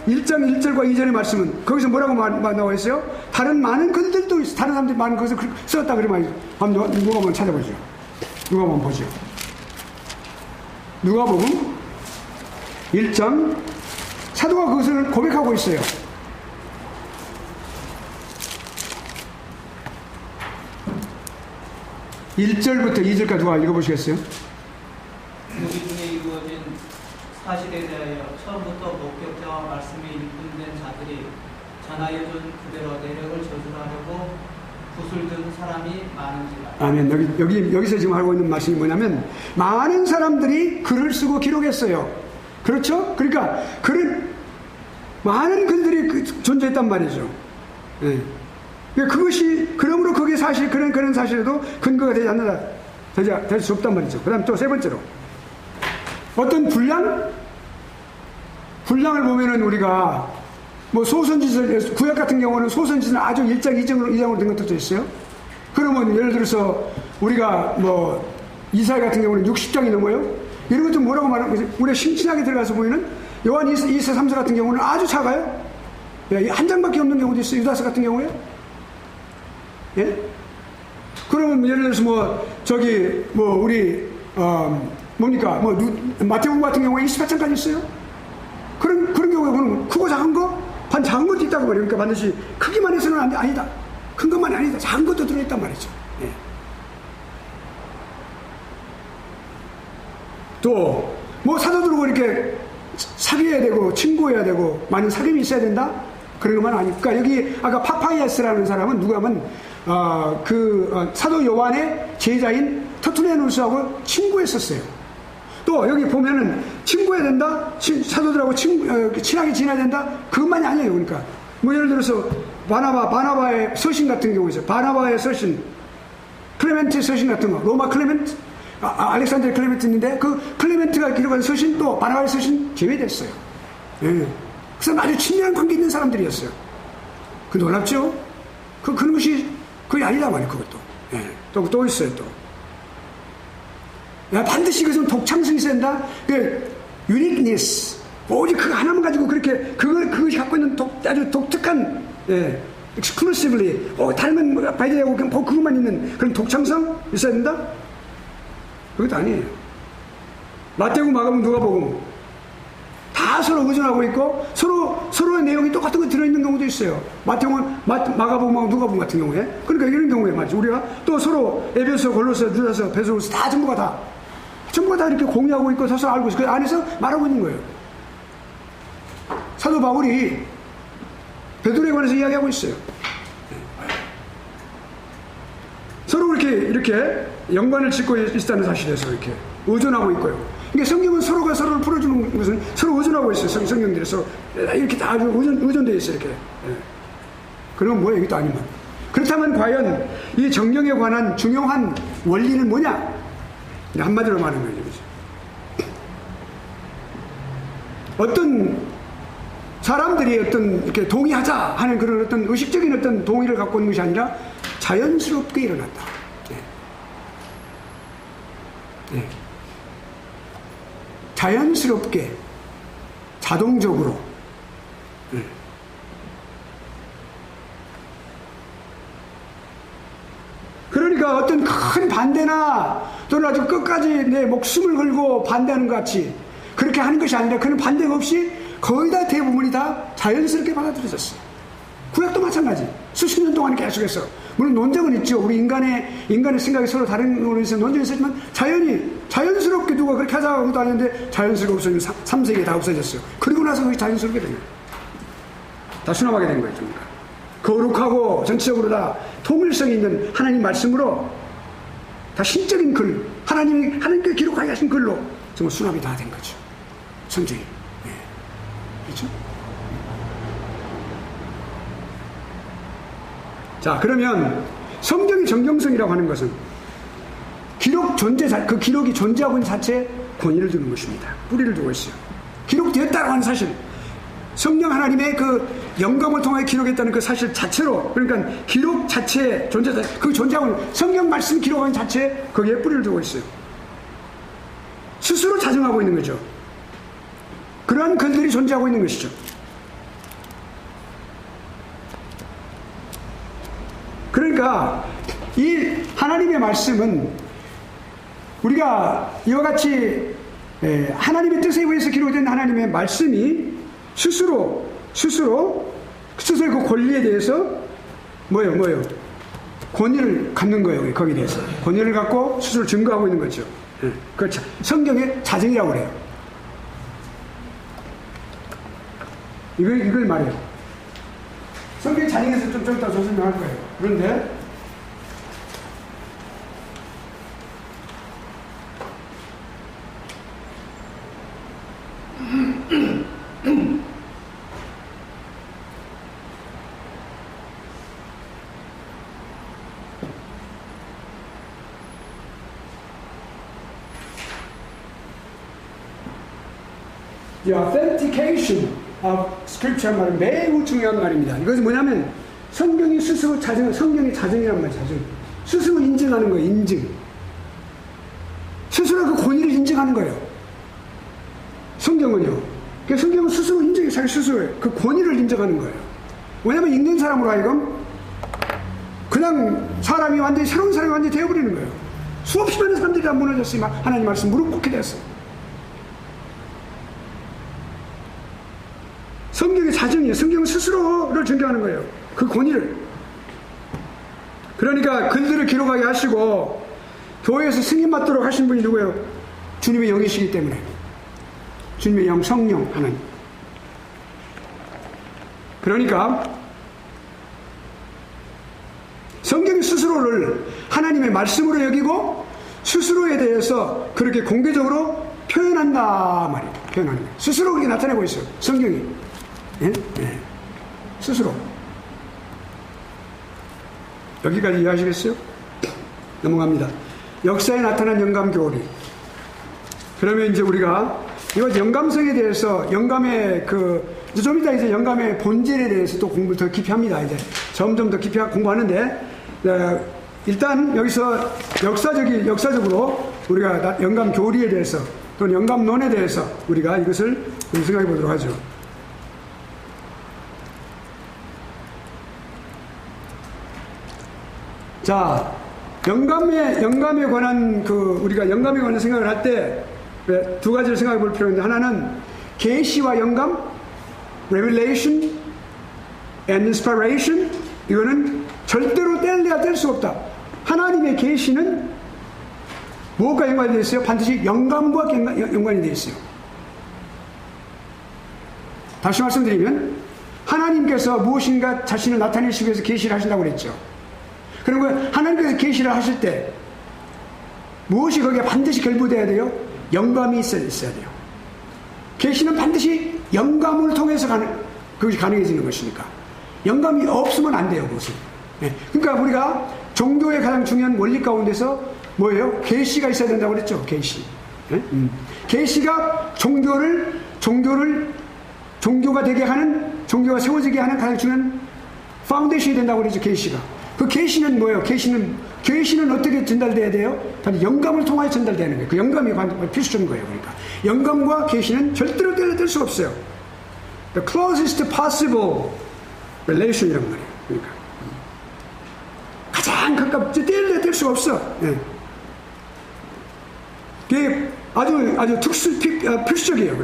1장 1절과 2절의 말씀은 거기서 뭐라고 나와 있어요? 다른 많은 글들도 있어. 다른 사람들이 많은 것을 썼다 그래 말이죠. 누가 한번 찾아보죠. 누가 한번 보죠. 누가복음 1장 사도가 그것을 고백하고 있어요. 1절부터 2절까지 누가 읽어보시겠어요? 우리 중에 이루어진 사실에 대하여 처음부터 목격자와 말씀이 일꾼된 자들이 전하여준 그대로 내력을 저술하려고 붓을 든 사람이 많은지라. 아멘. 여기서 지금 하고 있는 말씀이 뭐냐면 많은 사람들이 글을 쓰고 기록했어요. 그렇죠? 그러니까 많은 글들이 존재했단 말이죠. 네. 그것이, 그러므로 그게 사실, 그런 사실에도 근거가 되지 않는다. 될 수 없단 말이죠. 그 다음 또 세 번째로. 어떤 분량을 보면은 우리가, 뭐 소선지서, 구약 같은 경우는 소선지서는 아주 1장, 2장으로 된 것도 있어요. 그러면 예를 들어서 우리가 뭐, 이사야 같은 경우는 60장이 넘어요. 이런 것도 뭐라고 말하는 거지? 우리가 심층하게 들어가서 보면은 요한 2서, 3서 같은 경우는 아주 작아요. 한 장밖에 없는 경우도 있어요. 유다서 같은 경우에. 예? 그러면 예를 들어서 마태복음 같은 경우에 28장까지 있어요. 그런 경우에 보면 크고 작은 거, 반 작은 것도 있다고 말이에요. 그러니까 반드시 크기만 해서는 아니다. 큰 것만이 아니다. 작은 것도 들어있단 말이죠. 예. 또, 사도들고 이렇게 사귀어야 되고, 친구해야 되고, 많은 사귐이 있어야 된다? 그런 것만 아니까. 여기, 아까 파파이아스라는 사람은 누구냐면, 사도 요한의 제자인 터투레누스하고 친구했었어요. 또, 여기 보면은, 친구해야 된다? 사도들하고 친하게 지내야 된다? 그것만이 아니에요. 그러니까. 예를 들어서, 바나바의 서신 같은 경우 있어요. 바나바의 서신, 클레멘트 서신 같은 거, 로마 클레멘트, 알렉산드리아 클레멘트인데 그 클레멘트가 기록한 서신 또 바나바의 서신 제외됐어요. 예. 그래서 아주 친밀한 관계 있는 사람들이었어요. 그 놀랍죠? 그런 것이 거의 아니다 말이에요. 그것도. 예. 또 있어요. 또. 반드시 그것은 독창성이 있어야 된다. 유니크니스. 오직 그거 하나만 가지고 그렇게 그것이 갖고 있는 아주 독특한, 예. exclusively 다른 건 발견하고 그냥 그것만 있는 그런 독창성 있어야 된다. 그것도 아니에요. 마태복음, 마가복음, 누가복음 다 서로 의존하고 있고 서로의 내용이 똑같은 거 들어있는 경우도 있어요. 마태복음, 마가복음하고 누가복음 같은 경우에. 그러니까 이런 경우에 말이죠. 우리가 또 서로 에베소, 골로새, 유다서, 베드로서 다 전부가 다 이렇게 공유하고 있고 서로 알고 있어요. 그 안에서 말하고 있는 거예요. 사도 바울이 베드로에 관해서 이야기하고 있어요. 서로 이렇게 연관을 짓고 있다는 사실에서 이렇게 의존하고 있고요. 그러니까 성경은 서로가 서로를 풀어주는 것은 서로 의존하고 있어요. 성경들이 서로 이렇게 다 아주 의존되어 있어요. 이렇게. 그럼 뭐예요? 이것도 아니면. 그렇다면 과연 이 정령에 관한 중요한 원리는 뭐냐? 한마디로 말하면 이거죠. 어떤 사람들이 이렇게 동의하자 하는 그런 어떤 의식적인 어떤 동의를 갖고 있는 것이 아니라 자연스럽게 일어났다. 네. 자연스럽게, 자동적으로. 네. 그러니까 어떤 큰 반대나 또는 아주 끝까지 내 목숨을 걸고 반대하는 것 같이 그렇게 하는 것이 아니라 그런 반대가 없이 거의 다 대부분이 다 자연스럽게 받아들여졌어요. 구약도 마찬가지. 수십 년 동안 계속해서. 물론 논쟁은 있죠. 우리 인간의 생각이 서로 다른 논에서 논쟁이 있었지만 자연스럽게 누가 그렇게 하자고 다녔는데 자연스럽게 없어지면 3세기에 다 없어졌어요. 그리고 나서 그게 자연스럽게 된 거예요. 다 수납하게 된 거예요. 그러니까. 거룩하고 전체적으로 다 통일성이 있는 하나님 말씀으로 다 신적인 글, 하나님께 기록하게 하신 글로 정말 수납이 다 된 거죠. 성경이. 네. 그렇죠? 자, 그러면 성경의 정경성이라고 하는 것은 그 기록이 존재하고 있는 자체에 권위를 두는 것입니다. 뿌리를 두고 있어요. 기록되었다고 하는 사실, 성령 하나님의 그 영감을 통해 기록했다는 그 사실 자체로, 그러니까 기록 자체에 그 존재하고 있는 성경 말씀 기록하는 자체에 거기에 뿌리를 두고 있어요. 스스로 자정하고 있는 거죠. 그러한 글들이 존재하고 있는 것이죠. 그러니까 이 하나님의 말씀은 우리가 이와 같이 하나님의 뜻에 의해서 기록된 하나님의 말씀이 스스로 그 권리에 대해서 뭐예요? 권위를 갖는 거예요. 거기에 대해서 권위를 갖고 스스로 증거하고 있는 거죠. 그렇죠. 성경의 자정이라고 그래요. 이걸 말해요. 성경 자정에서 좀 이따 설명할 거예요. 그런데 the authentication of scripture 말은 매우 중요한 말입니다. 이것은 뭐냐면 성경이 스스로 성경의 자증이란 말이에요. 자증. 스스로 인증하는 거예요. 인증. 스스로 그 권위를 인증하는 거예요. 성경은요. 성경은 스스로 인증해. 자기 스스로 그 권위를 인정하는 거예요. 왜냐하면 읽는 사람으로 하여금 그냥 사람이 완전히 새로운 사람이 완전히 되어버리는 거예요. 수없이 많은 사람들이 다 무너졌으니 하나님 말씀 무릎 꿇게 됐어요. 성경의 자증이에요. 성경은 스스로를 존경하는 거예요. 그 권위를. 그러니까 글들을 기록하게 하시고 교회에서 승인 받도록 하신 분이 누구예요? 주님의 영이시기 때문에. 주님의 영, 성령 하나님. 그러니까 성경이 스스로를 하나님의 말씀으로 여기고 스스로에 대해서 그렇게 공개적으로 표현한다 말이에요. 표현하는 거예요. 스스로 그렇게 나타내고 있어요. 성경이. 예? 예. 스스로. 여기까지 이해하시겠어요? 넘어갑니다. 역사에 나타난 영감 교리. 그러면 이제 우리가 이거 영감성에 대해서 영감의 좀 이따 이제 영감의 본질에 대해서 또 공부를 더 깊이 합니다. 이제 점점 더 깊이 공부하는데 일단 여기서 역사적으로 우리가 영감 교리에 대해서 또는 영감론에 대해서 우리가 이것을 생각해 보도록 하죠. 자, 영감에 관한 우리가 영감에 관한 생각을 할 때 두 가지를 생각해 볼 필요가 있는데 하나는 계시와 영감, revelation and inspiration. 이거는 절대로 뗄래야 뗄 수 없다. 하나님의 계시는 무엇과 연관이 되어 있어요? 반드시 영감과 연관이 되어 있어요. 다시 말씀드리면 하나님께서 무엇인가 자신을 나타내시기 위해서 계시를 하신다고 그랬죠. 그리고 하나님께서 계시를 하실 때 무엇이 거기에 반드시 결부돼야 돼요? 영감이 있어야 돼요. 계시는 반드시 영감을 통해서 그것이 가능해지는 것이니까. 영감이 없으면 안 돼요, 그것은. 네. 그러니까 우리가 종교의 가장 중요한 원리 가운데서 뭐예요? 계시가 있어야 된다고 그랬죠, 계시. 네? 계시가 종교가 되게 하는, 종교가 세워지게 하는 가장 중요한 파운데이션이 된다고 그랬죠, 계시가. 그 계시는 뭐예요? 계시는 어떻게 전달돼야 돼요? 단지 영감을 통하여 전달되는 거예요. 그 영감이 필수적인 거예요. 그러니까 영감과 계시는 절대로 뗄 수 없어요. The closest possible relation이란 말이에요. 그러니까 가장 가깝지 뗄 수가 없어. 네. 그게 아주 필수적이에요.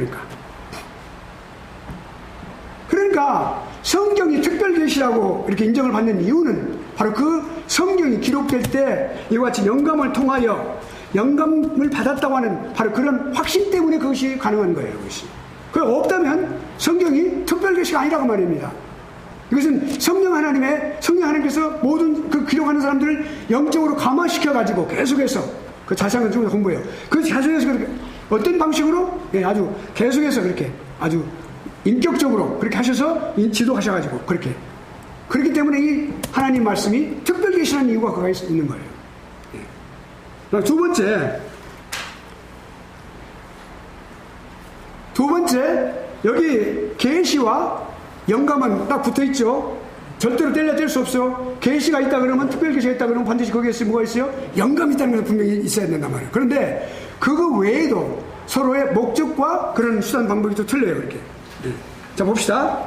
그러니까 성경이 특별계시라고 이렇게 인정을 받는 이유는 바로 그 성경이 기록될 때 이와 같이 영감을 통하여 영감을 받았다고 하는 바로 그런 확신 때문에 그것이 가능한 거예요. 그것이. 그 없다면 성경이 특별계시가 아니라고 말입니다. 이것은 성령 하나님께서 모든 그 기록하는 사람들을 영적으로 감화시켜 가지고 계속해서 그 자세한 건 공부해요. 그 자세해서 그렇게 어떤 방식으로 아주 계속해서 그렇게 아주 인격적으로 그렇게 하셔서 지도하셔가지고 그렇기 때문에 이 하나님 말씀이 특별 계시라는 이유가 그가 있는 거예요. 두 번째 여기 계시와 영감은 딱 붙어 있죠. 절대로 뗄 수 없어요. 계시가 있다 그러면 특별 계시가 있다 그러면 반드시 거기에 뭐가 있어요? 영감이 있다는 게 분명히 있어야 된단 말이에요. 그런데 그거 외에도 서로의 목적과 그런 수단 방법이 또 틀려요. 이렇게. 자, 봅시다.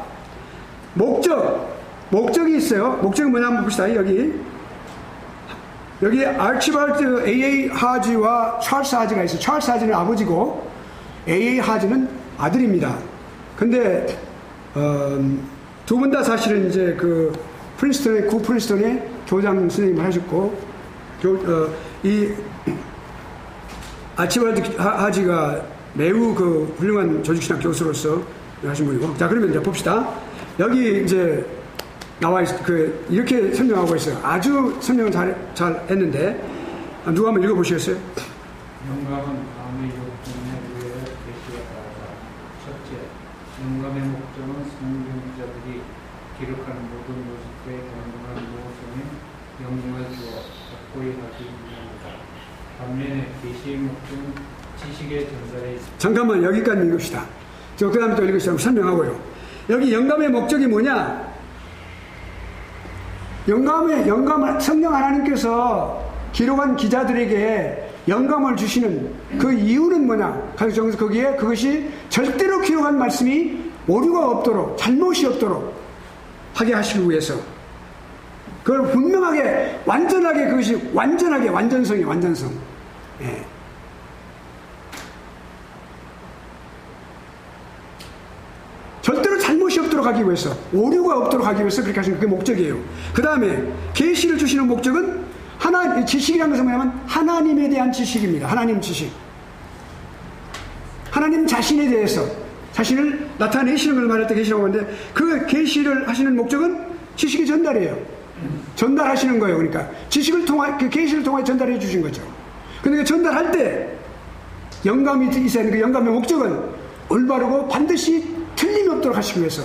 목적이 있어요. 목적이 뭐냐 한번 봅시다. 여기 아르치발드 A.A. 하지와 찰스 하지가 있어요. 찰스 하지는 아버지고 A.A. 하지는 아들입니다. 근데 두 분 다 사실은 이제 구 프린스턴의 교장 선생님을 하셨고 이 아르치발드 하지가 매우 훌륭한 조직신학 교수로서 하신 분이고. 자, 그러면 이제 봅시다. 여기 이제 나와 이렇게 설명하고 있어요. 아주 설명을 잘 했는데 누가 한번 읽어보시겠어요? 영감은 다음의 요건에 의해 계시가 따르다. 첫째, 영감의 목적은 성경자들이 기록하는 모든 모습에 경건한 모성에 영광을 주어 확고히 하기 위함이다. 반면에 계시의 목적은 지식의 전달에 있습니다. 잠깐만 여기까지 읽읍시다. 그 다음에 또 읽으시면 설명하고요. 여기 영감의 목적이 뭐냐? 영감을 성령 하나님께서 기록한 기자들에게 영감을 주시는 그 이유는 뭐냐? 그래서 거기에 그것이 절대로 기록한 말씀이 오류가 없도록, 잘못이 없도록 하게 하시기 위해서. 그걸 분명하게, 완전하게, 그것이 완전하게, 완전성이 완전성. 예. 절대로 잘못이 없도록 하기 위해서, 오류가 없도록 하기 위해서 그렇게 하시는 그게 목적이에요. 그 다음에 계시를 주시는 목적은 지식이라는 것은 뭐냐면 하나님에 대한 지식입니다. 하나님 지식. 하나님 자신에 대해서 자신을 나타내시는 걸 말할 때 계시라고 하는데, 그 계시를 하시는 목적은 지식의 전달이에요. 전달하시는 거예요. 그러니까 지식을 통해, 그 계시를 통해 전달해 주신 거죠. 그러니까 전달할 때 영감이 있어야 하는 그 영감의 목적은 올바르고 반드시 틀림이 없도록 하시기 위해서.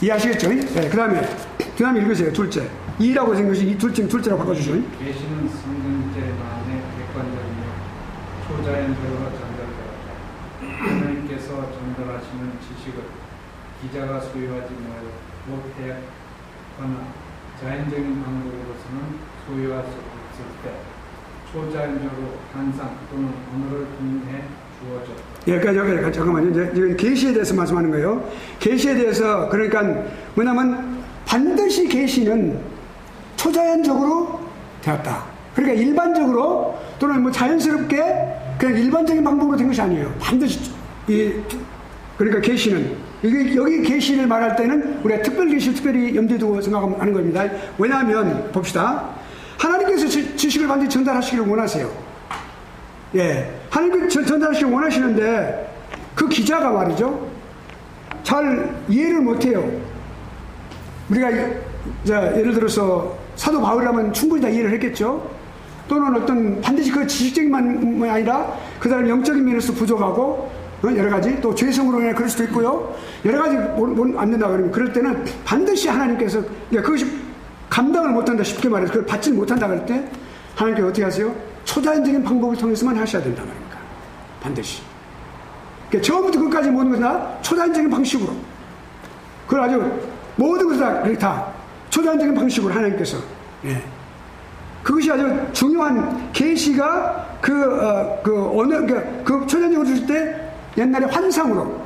이해하시겠죠? 네, 그 다음에 읽으세요. 둘째. 이라고 생긴 것이 둘째라고 바꿔주시죠. 계시는 성경제만의 객관적이며 초자연적으로 전달되었다. 하나님께서 전달하시는 지식을 기자가 소유하지 못하거나 자연적인 방법으로서는 소유할 수 없을 때 초자연적으로 환상 또는 언어를 통해 주어졌다. 여기까지 잠깐만요. 이제 계시에 대해서 말씀하는 거예요. 계시에 대해서 그러니까 뭐냐면 반드시 계시는 초자연적으로 되었다. 그러니까 일반적으로 또는 뭐 자연스럽게 그냥 일반적인 방법으로 된 것이 아니에요. 반드시 그러니까 계시는 여기 계시를 말할 때는 우리가 특별 계시를 특별히 염두에 두고 생각하는 겁니다. 왜냐하면 봅시다. 하나님께서 지식을 반드시 전달하시기를 원하세요. 예, 하나님께서 전달하시기를 원하시는데 그 기자가 말이죠, 잘 이해를 못해요. 우리가 예를 들어서 사도 바울이라면 충분히 다 이해를 했겠죠. 또는 어떤 반드시 그 지식적인만이 아니라 그 사람 영적인 면에서 부족하고 여러 가지 또 죄성으로 인해 그럴 수도 있고요. 여러 가지 안 된다 그러면 그럴 때는 반드시 하나님께서 그것이 감당을 못한다, 쉽게 말해서 그걸 받지 못한다 그럴 때 하나님께서 어떻게 하세요? 초자연적인 방법을 통해서만 하셔야 된다 말입니다. 반드시. 그러니까 처음부터 끝까지 모든 것은 다 초자연적인 방식으로, 그걸 아주 모든 것을 다 초자연적인 방식으로 하나님께서, 예. 그것이 아주 중요한 계시가 그 초자연적으로 주실 때 옛날에 환상으로,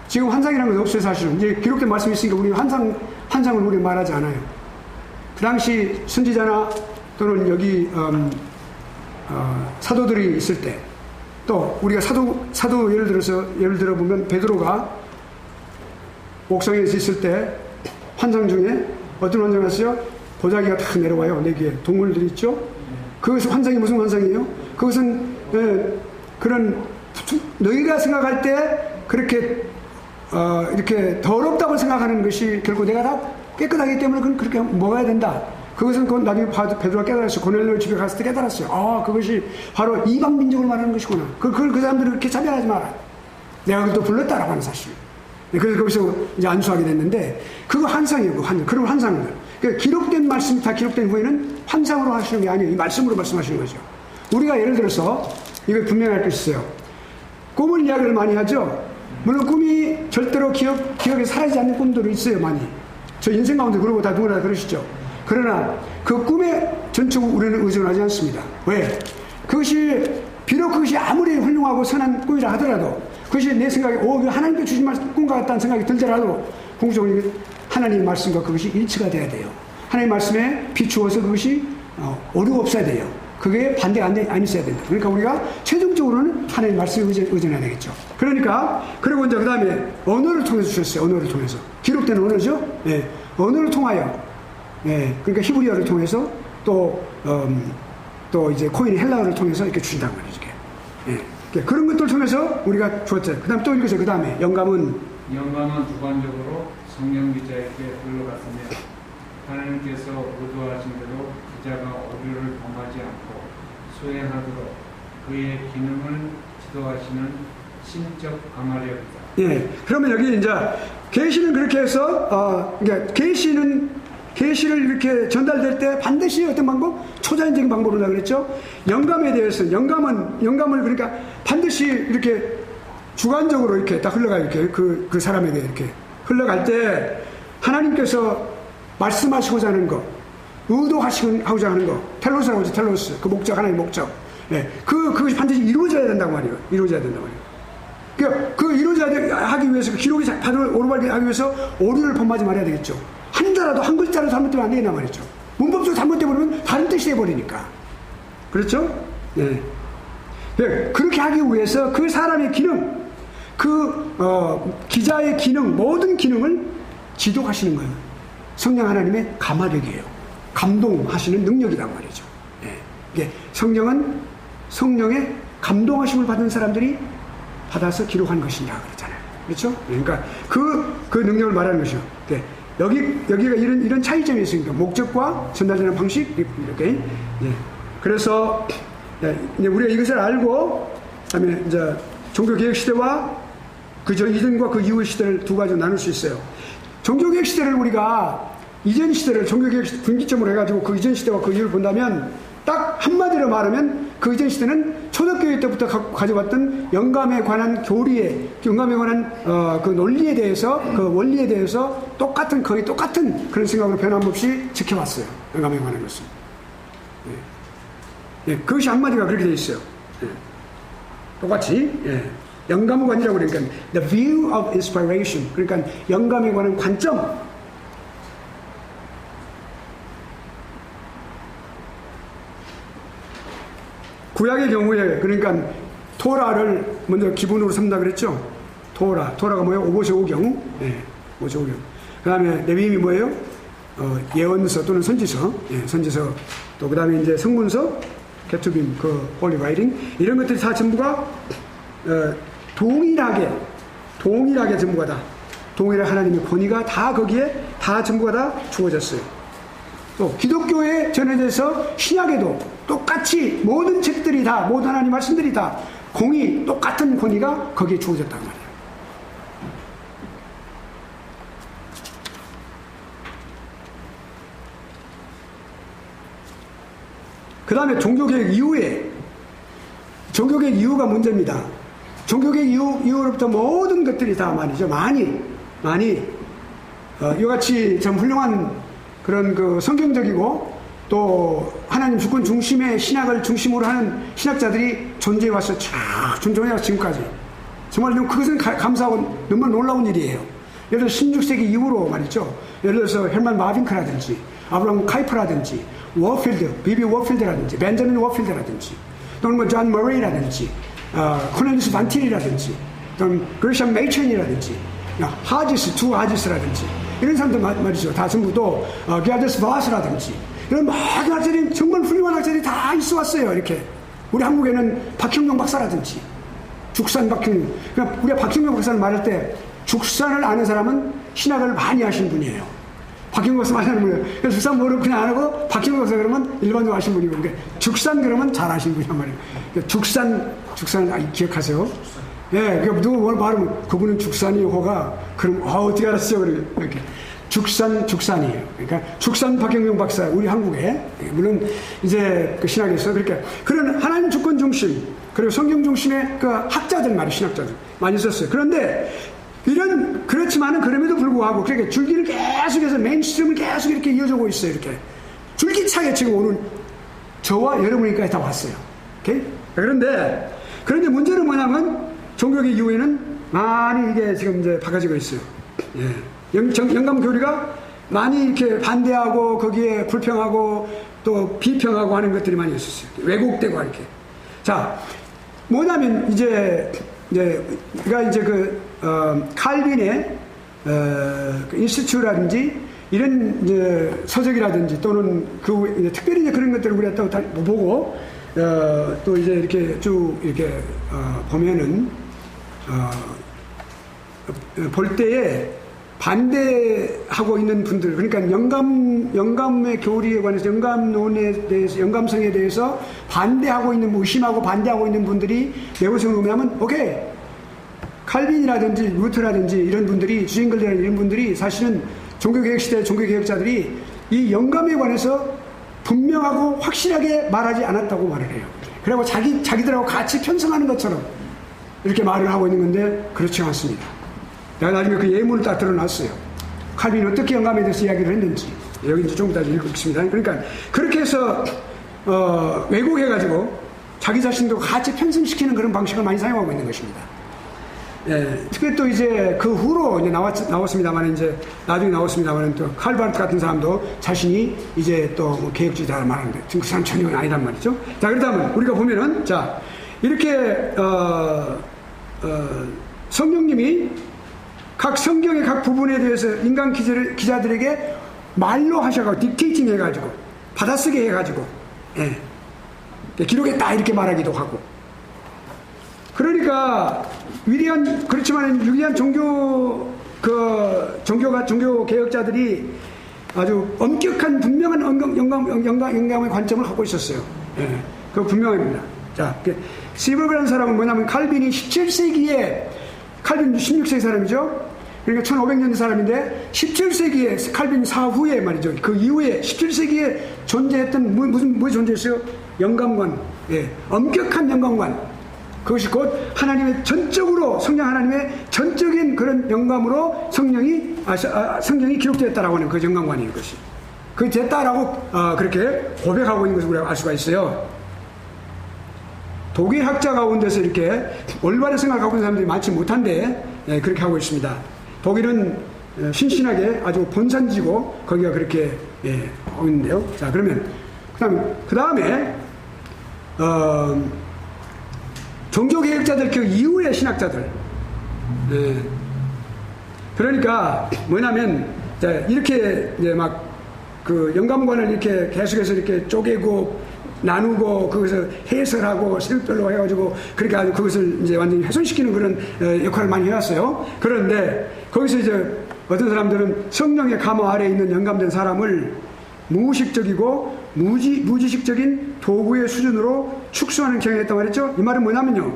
지금 환상이라는 건 없어요. 사실은 이제 기록된 말씀이 있으니까 우리 환상을 우리 말하지 않아요. 그 당시 선지자나 또는 여기 사도들이 있을 때, 또 우리가 사도 예를 들어 보면 베드로가 옥상에서 있을 때 환상 중에 어떤 환상을 했어요? 보자기가 탁 내려와요. 내기에 동물들이 있죠. 그것은 환상이 무슨 환상이에요? 그것은 그런 너희가 생각할 때 그렇게 이렇게 더럽다고 생각하는 것이 결국 내가 다 깨끗하기 때문에 그건 그렇게 먹어야 된다. 그것은 나중에 베드로가 깨달았어요. 고넬료 집에 갔을 때 깨달았어요. 아, 그것이 바로 이방 민족을 말하는 것이구나. 그걸 그 사람들이 그렇게 차별하지 마라. 내가 그걸 또 불렀다라고 하는 사실. 그래서 거기서 이제 안수하게 됐는데, 그거 환상이에요. 그런 환상들. 그러니까 기록된 말씀이 다 기록된 후에는 환상으로 하시는 게 아니에요. 이 말씀으로 말씀하시는 거죠. 우리가 예를 들어서 이거 분명할 것이 있어요. 꿈을 이야기를 많이 하죠. 물론 꿈이 절대로 기억에 사라지지 않는 꿈들이 있어요. 많이. 저 인생 가운데 그러고 다 누구나 그러시죠. 그러나 그 꿈에 전적으로 우리는 의존하지 않습니다. 왜? 비록 그것이 아무리 훌륭하고 선한 꿈이라 하더라도, 그것이 내 생각에 하나님께 주신 꿈 같다는 생각이 들더라도 궁극적으로 하나님의 말씀과 그것이 일치가 돼야 돼요. 하나님의 말씀에 비추어서 그것이 오류가 없어야 돼요. 그게 반대가 안 있어야 된다. 그러니까 우리가 최종적으로는 하나님의 말씀에 의존해야 되겠죠. 그리고 이제 그 다음에 언어를 통해서 주셨어요. 언어를 통해서. 기록된 언어죠. 네. 언어를 통하여. 네. 그러니까 히브리어를 통해서 또 이제 코인 헬라어를 통해서 이렇게 주신다는 말이죠. 네. 그런 것들을 통해서 우리가 주었죠. 그 다음에 또 읽으세요. 그 다음에 영감은 주관적으로 성령 기자에게 흘러갔으며 하나님께서 의도하신 대로 기자가 오류를 범하지 않고 수행하도록 그의 기능을 지도하시는 신적 강화력이다. 예. 그러면 여기 이제 계시는 그렇게 해서 그러니까 계시를 이렇게 전달될 때 반드시 어떤 방법? 초자연적인 방법으로 그랬죠. 영감에 대해서 영감을 그러니까 반드시 이렇게 주관적으로 이렇게 딱 흘러가요. 이렇게 그 사람에게 이렇게 흘러갈 때 하나님께서 말씀하시고자 하는 것, 의도하시고자 하는 것, 텔로스라고 하죠. 텔로스. 그 목적, 하나님의 목적. 예. 그것이 반드시 이루어져야 된다고 말이에요. 이루어져야 된다고 말이에요. 그 이루어져야 하기 위해서, 그 기록이 오르발게 하기 위해서 오류를 범하지 말아야 되겠죠. 한자라도, 한 글자라도 잘못되면 안 되겠나 말이죠. 문법적으로 잘못되버리면 다른 뜻이 돼버리니까. 그렇죠? 예. 예. 그렇게 하기 위해서 그 사람의 기능, 기자의 기능, 모든 기능을 지도하시는 거예요. 성령 하나님의 감화력이에요. 감동하시는 능력이란 말이죠. 예. 예. 성령은 성령의 감동하심을 받은 사람들이 받아서 기록한 것이냐 그러잖아요. 그렇죠? 그러니까 그 능력을 말하는 것이죠. 예. 여기가 이런 차이점이 있으니까 목적과 전달되는 방식 이렇게. 예. 그래서 이제 우리가 이것을 알고 그다음에 이제 종교개혁 시대와 이전과 그 이후의 시대를 두 가지로 나눌 수 있어요. 종교개혁 시대를 우리가 이전 시대를 종교개혁 분기점으로 해가지고 그 이전 시대와 그 이후를 본다면 딱 한마디로 말하면 그 이전 시대는 초대교회 때부터 가져왔던 영감에 관한 교리에, 영감에 관한 그 논리에 대해서, 그 원리에 대해서 거의 똑같은 그런 생각으로 변함없이 지켜왔어요. 영감에 관한 것은. 예. 예. 그것이 한마디가 그렇게 되어 있어요. 예. 똑같이. 예. 영감관이라고 그러니까 the view of inspiration, 그러니까 영감에 관한 관점. 구약의 경우에 그러니까 토라를 먼저 기본으로 삼다 그랬죠. 토라가 뭐예요? 오보세오경. 예, 오보세오경. 그 다음에 레위임이 뭐예요? 예언서 또는 선지서. 예, 선지서. 또 그 다음에 이제 성문서, 케투빔, 홀리 라이팅. 이런 것들이 다 전부가 동일하게 전부가 다 동일한 하나님의 권위가 다 거기에 다 전부가 다 주어졌어요. 또 기독교에 전해져서 신약에도 똑같이 모든 책들이 다, 모든 하나님 말씀들이 다 똑같은 권위가 거기에 주어졌단 말이에요. 그 다음에 종교개혁 이후가 문제입니다. 종교개혁 이후로부터 모든 것들이 다 많이 이같이 참 훌륭한 그런 성경적이고 또 하나님 주권 중심의 신학을 중심으로 하는 신학자들이 존재해 왔어요. 쫙 존재해 왔어요. 지금까지. 정말 그것은 감사하고 너무 놀라운 일이에요. 예를 들어서 16세기 이후로 말이죠. 예를 들어서 헬만 마빈크라든지 아브라함 카이퍼라든지 비비 워필드라든지 벤자민 워필드라든지 또는 존 머레이라든지 코넬리스 반틸이라든지 또는 그레시엄 메이천이라든지 두 하지스라든지 이런 사람들 말이죠. 다 전부 또 게아데스 바스라든지 이런 많은 학자들이 정말 훌륭한 학자들이 다 있어 왔어요. 이렇게 우리 한국에는 박형룡 박사라든지 죽산 박형룡. 그러니까 우리가 박형룡 박사를 말할 때 죽산을 아는 사람은 신학을 많이 하신 분이에요. 박형룡 박사 많이 하는 분이에요. 그래서 죽산 모르고 그냥 안 하고 박형룡 박사 그러면 일반적으로 아시는 분이고 그러니까 죽산 그러면 잘 아시는 분이란 말이에요. 그러니까 죽산 기억하세요? 예, 그러니까 누구 뭘 말하면 그분은 죽산이호가 그럼 어떻게 알았어요? 이렇게 죽산이에요. 그러니까 죽산 박형룡 박사 우리 한국에 물론 이제 그 신학에서 그렇게 그런 하나님 주권 중심 그리고 성경 중심의 그 학자들 말이 신학자들 많이 있었어요. 그런데 그렇지만은 그럼에도 불구하고 그렇게 줄기를 계속해서 메인스트림을 계속 이렇게 이어지고 있어요. 이렇게 줄기차게 지금 오늘 저와 여러분이까지 다 왔어요. 오케이? 그런데 문제는 뭐냐면 종교개혁 이후에는 많이 이게 지금 이제 바꿔지고 있어요. 예. 영감 교리가 많이 이렇게 반대하고 거기에 불평하고 또 비평하고 하는 것들이 많이 있었어요. 왜곡되고 이렇게. 자, 뭐냐면 이제 칼빈의 인스티튜라든지 이런 이제 서적이라든지 또는 특별히 이제 그런 것들을 우리가 또 보고 또 이제 이렇게 쭉 이렇게 보면은 볼 때에 반대하고 있는 분들, 그러니까 영감의 교리에 관해서 영감론에 대해서 영감성에 대해서 반대하고 있는 의심하고 반대하고 있는 분들이 내부성을 보면 오케이 칼빈이라든지 루터라든지 이런 분들이 주인글이라는 이런 분들이 사실은 종교개혁 시대 종교개혁자들이 이 영감에 관해서 분명하고 확실하게 말하지 않았다고 말을 해요. 그리고 자기들하고 같이 편성하는 것처럼 이렇게 말을 하고 있는 건데 그렇지 않습니다. 내가 나중에 그 예문을 딱 드러났어요. 칼빈이 어떻게 영감에 대해서 이야기를 했는지 여기 이제 좀 이따 읽겠습니다. 그러니까 그렇게 해서 왜곡해가지고 자기 자신도 같이 편승시키는 그런 방식을 많이 사용하고 있는 것입니다. 예, 특히 또 이제 그 후로 이제 나왔습니다만 이제 나중에 나왔습니다만 또 칼바르트 같은 사람도 자신이 이제 또뭐 개혁주의자라 말하는데 지금 그 사람 전혀 아니란 말이죠. 자, 그렇다면 우리가 보면은 자 이렇게 성령님이 각 성경의 각 부분에 대해서 인간 기자들에게 말로 하셔가지고 딕테이팅 해가지고 받아쓰게 해가지고 예, 기록했다 이렇게 말하기도 하고. 그러니까 그렇지만 위대한 종교 개혁자들이 아주 엄격한 분명한 영감의 관점을 갖고 있었어요. 예, 그거 분명합니다. 자, 시버그라는 사람은 뭐냐면 칼빈이 17세기에 칼빈 16세기 사람이죠. 그러니까 1500년 사람인데 17세기에 칼빈 사후에 말이죠. 그 이후에 17세기에 존재했던 뭐 존재했어요? 영감관, 예, 엄격한 영감관. 그것이 곧 하나님의 전적으로 성령 하나님의 전적인 그런 영감으로 성경이 기록되었다라고 하는 그 영감관인 것이 그 됐다라고 그렇게 고백하고 있는 것을 우리가 알 수가 있어요. 독일 학자 가운데서 이렇게 올바른 생각을 갖고 있는 사람들이 많지 못한데 예, 그렇게 하고 있습니다. 독일은 신신하게 아주 본산지고 거기가 그렇게 예, 하고 있는데요. 자, 그러면 그 다음에 종교개혁자들 그 이후의 신학자들. 네. 그러니까 뭐냐면 이렇게 이제 막 그 영감관을 이렇게 계속해서 이렇게 쪼개고 나누고 그것을 해설하고 세력별로 해가지고 그렇게 아주 그것을 이제 완전히 훼손시키는 그런 역할을 많이 해왔어요. 그런데 거기서 이제 어떤 사람들은 성령의 감화 아래에 있는 영감된 사람을 무의식적이고 무지식적인 도구의 수준으로 축소하는 경향이 있다고 말했죠. 이 말은 뭐냐면요.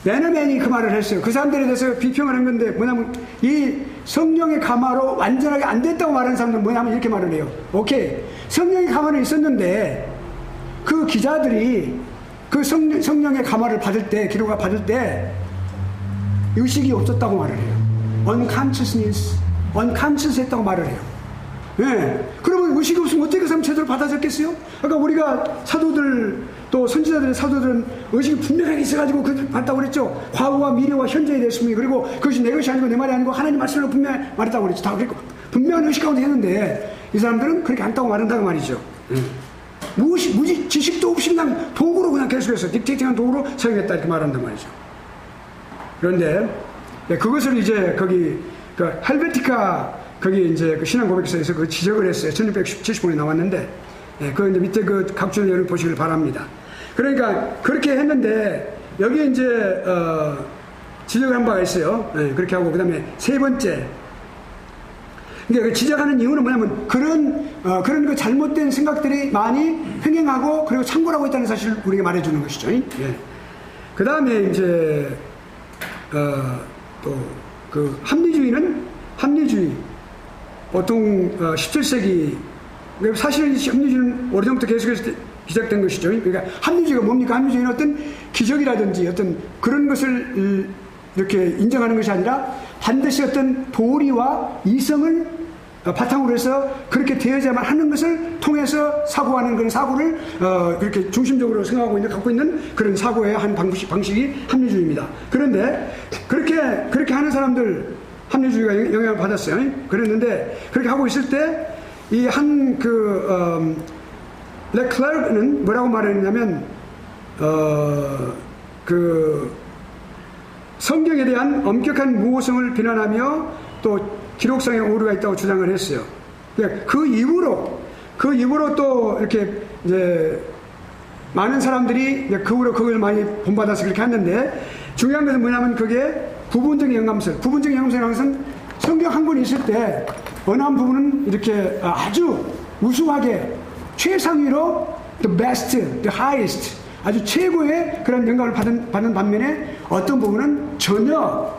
매너맨이 그 말을 했어요. 그 사람들에 대해서 비평을 한 건데 뭐냐면 이 성령의 감화로 완전하게 안 됐다고 말하는 사람들은 뭐냐면 이렇게 말을 해요. 오케이. 성령의 감화는 있었는데 그 기자들이 그 성령의 감화를 받을 때 기록을 받을 때 의식이 없었다고 말을 해요. unconscious 했다고 말을 해요. 예. 그러면 의식이 없으면 어떻게 그 사람 제대로 받아들였겠어요? 그러니까 우리가 사도들 또 선지자들의 사도들은 의식이 분명하게 있어가지고 그걸 봤다고 그랬죠. 과거와 미래와 현재에 대했습니다. 그리고 그것이 내 것이 아니고 내 말이 아니고 하나님 말씀으로 분명히 말했다고 그랬죠. 다 그랬고 분명한 의식 가운데 했는데 이 사람들은 그렇게 안 따고 말한다고 말이죠. 지식도 없이 그냥 도구로 그냥 계속해서 딕테이팅한 도구로 사용했다 이렇게 말한단 말이죠. 그런데 그것을 이제 거기 그 헬베티카 거기 이제 그 신앙 고백서에서 그 지적을 했어요. 1670번에 나왔는데, 예, 그 이제 밑에 그 각주를 여러분 보시길 바랍니다. 그러니까 그렇게 했는데 여기에 이제 지적을 한 바가 있어요. 예, 그렇게 하고 그 다음에 세 번째. 그러니까 그 지적하는 이유는 뭐냐면 그런 그 잘못된 생각들이 많이 횡행하고 그리고 창궐 하고 있다는 사실을 우리에게 말해주는 것이죠. 예. 그 다음에 이제 또 그 합리주의. 보통 17세기 사실 합리주의는 오래전부터 계속해서 시작된 것이죠. 그러니까 합리주의가 뭡니까? 합리주의는 어떤 기적이라든지 어떤 그런 것을 이렇게 인정하는 것이 아니라 반드시 어떤 도리와 이성을 바탕으로 해서 그렇게 되어야만 하는 것을 통해서 사고하는 그런 사고를 그렇게 중심적으로 생각하고 갖고 있는 그런 사고의 한 방식이 합리주의입니다. 그런데 그렇게 하는 사람들 합리주의가 영향을 받았어요. 그랬는데 그렇게 하고 있을 때 이 레클레르는 뭐라고 말했냐면 그 성경에 대한 엄격한 무호성을 비난하며 또 기록상의 오류가 있다고 주장을 했어요. 그 이후로 또 이렇게 이제 많은 사람들이 그 후로 그걸 많이 본받아서 그렇게 했는데 중요한 것은 뭐냐면 그게 부분적인 영감설. 부분적인 영감설이라는 것은 성경 한 권 있을 때 어느 한 부분은 이렇게 아주 우수하게 최상위로 the best, the highest 아주 최고의 그런 영감을 받는 반면에 어떤 부분은 전혀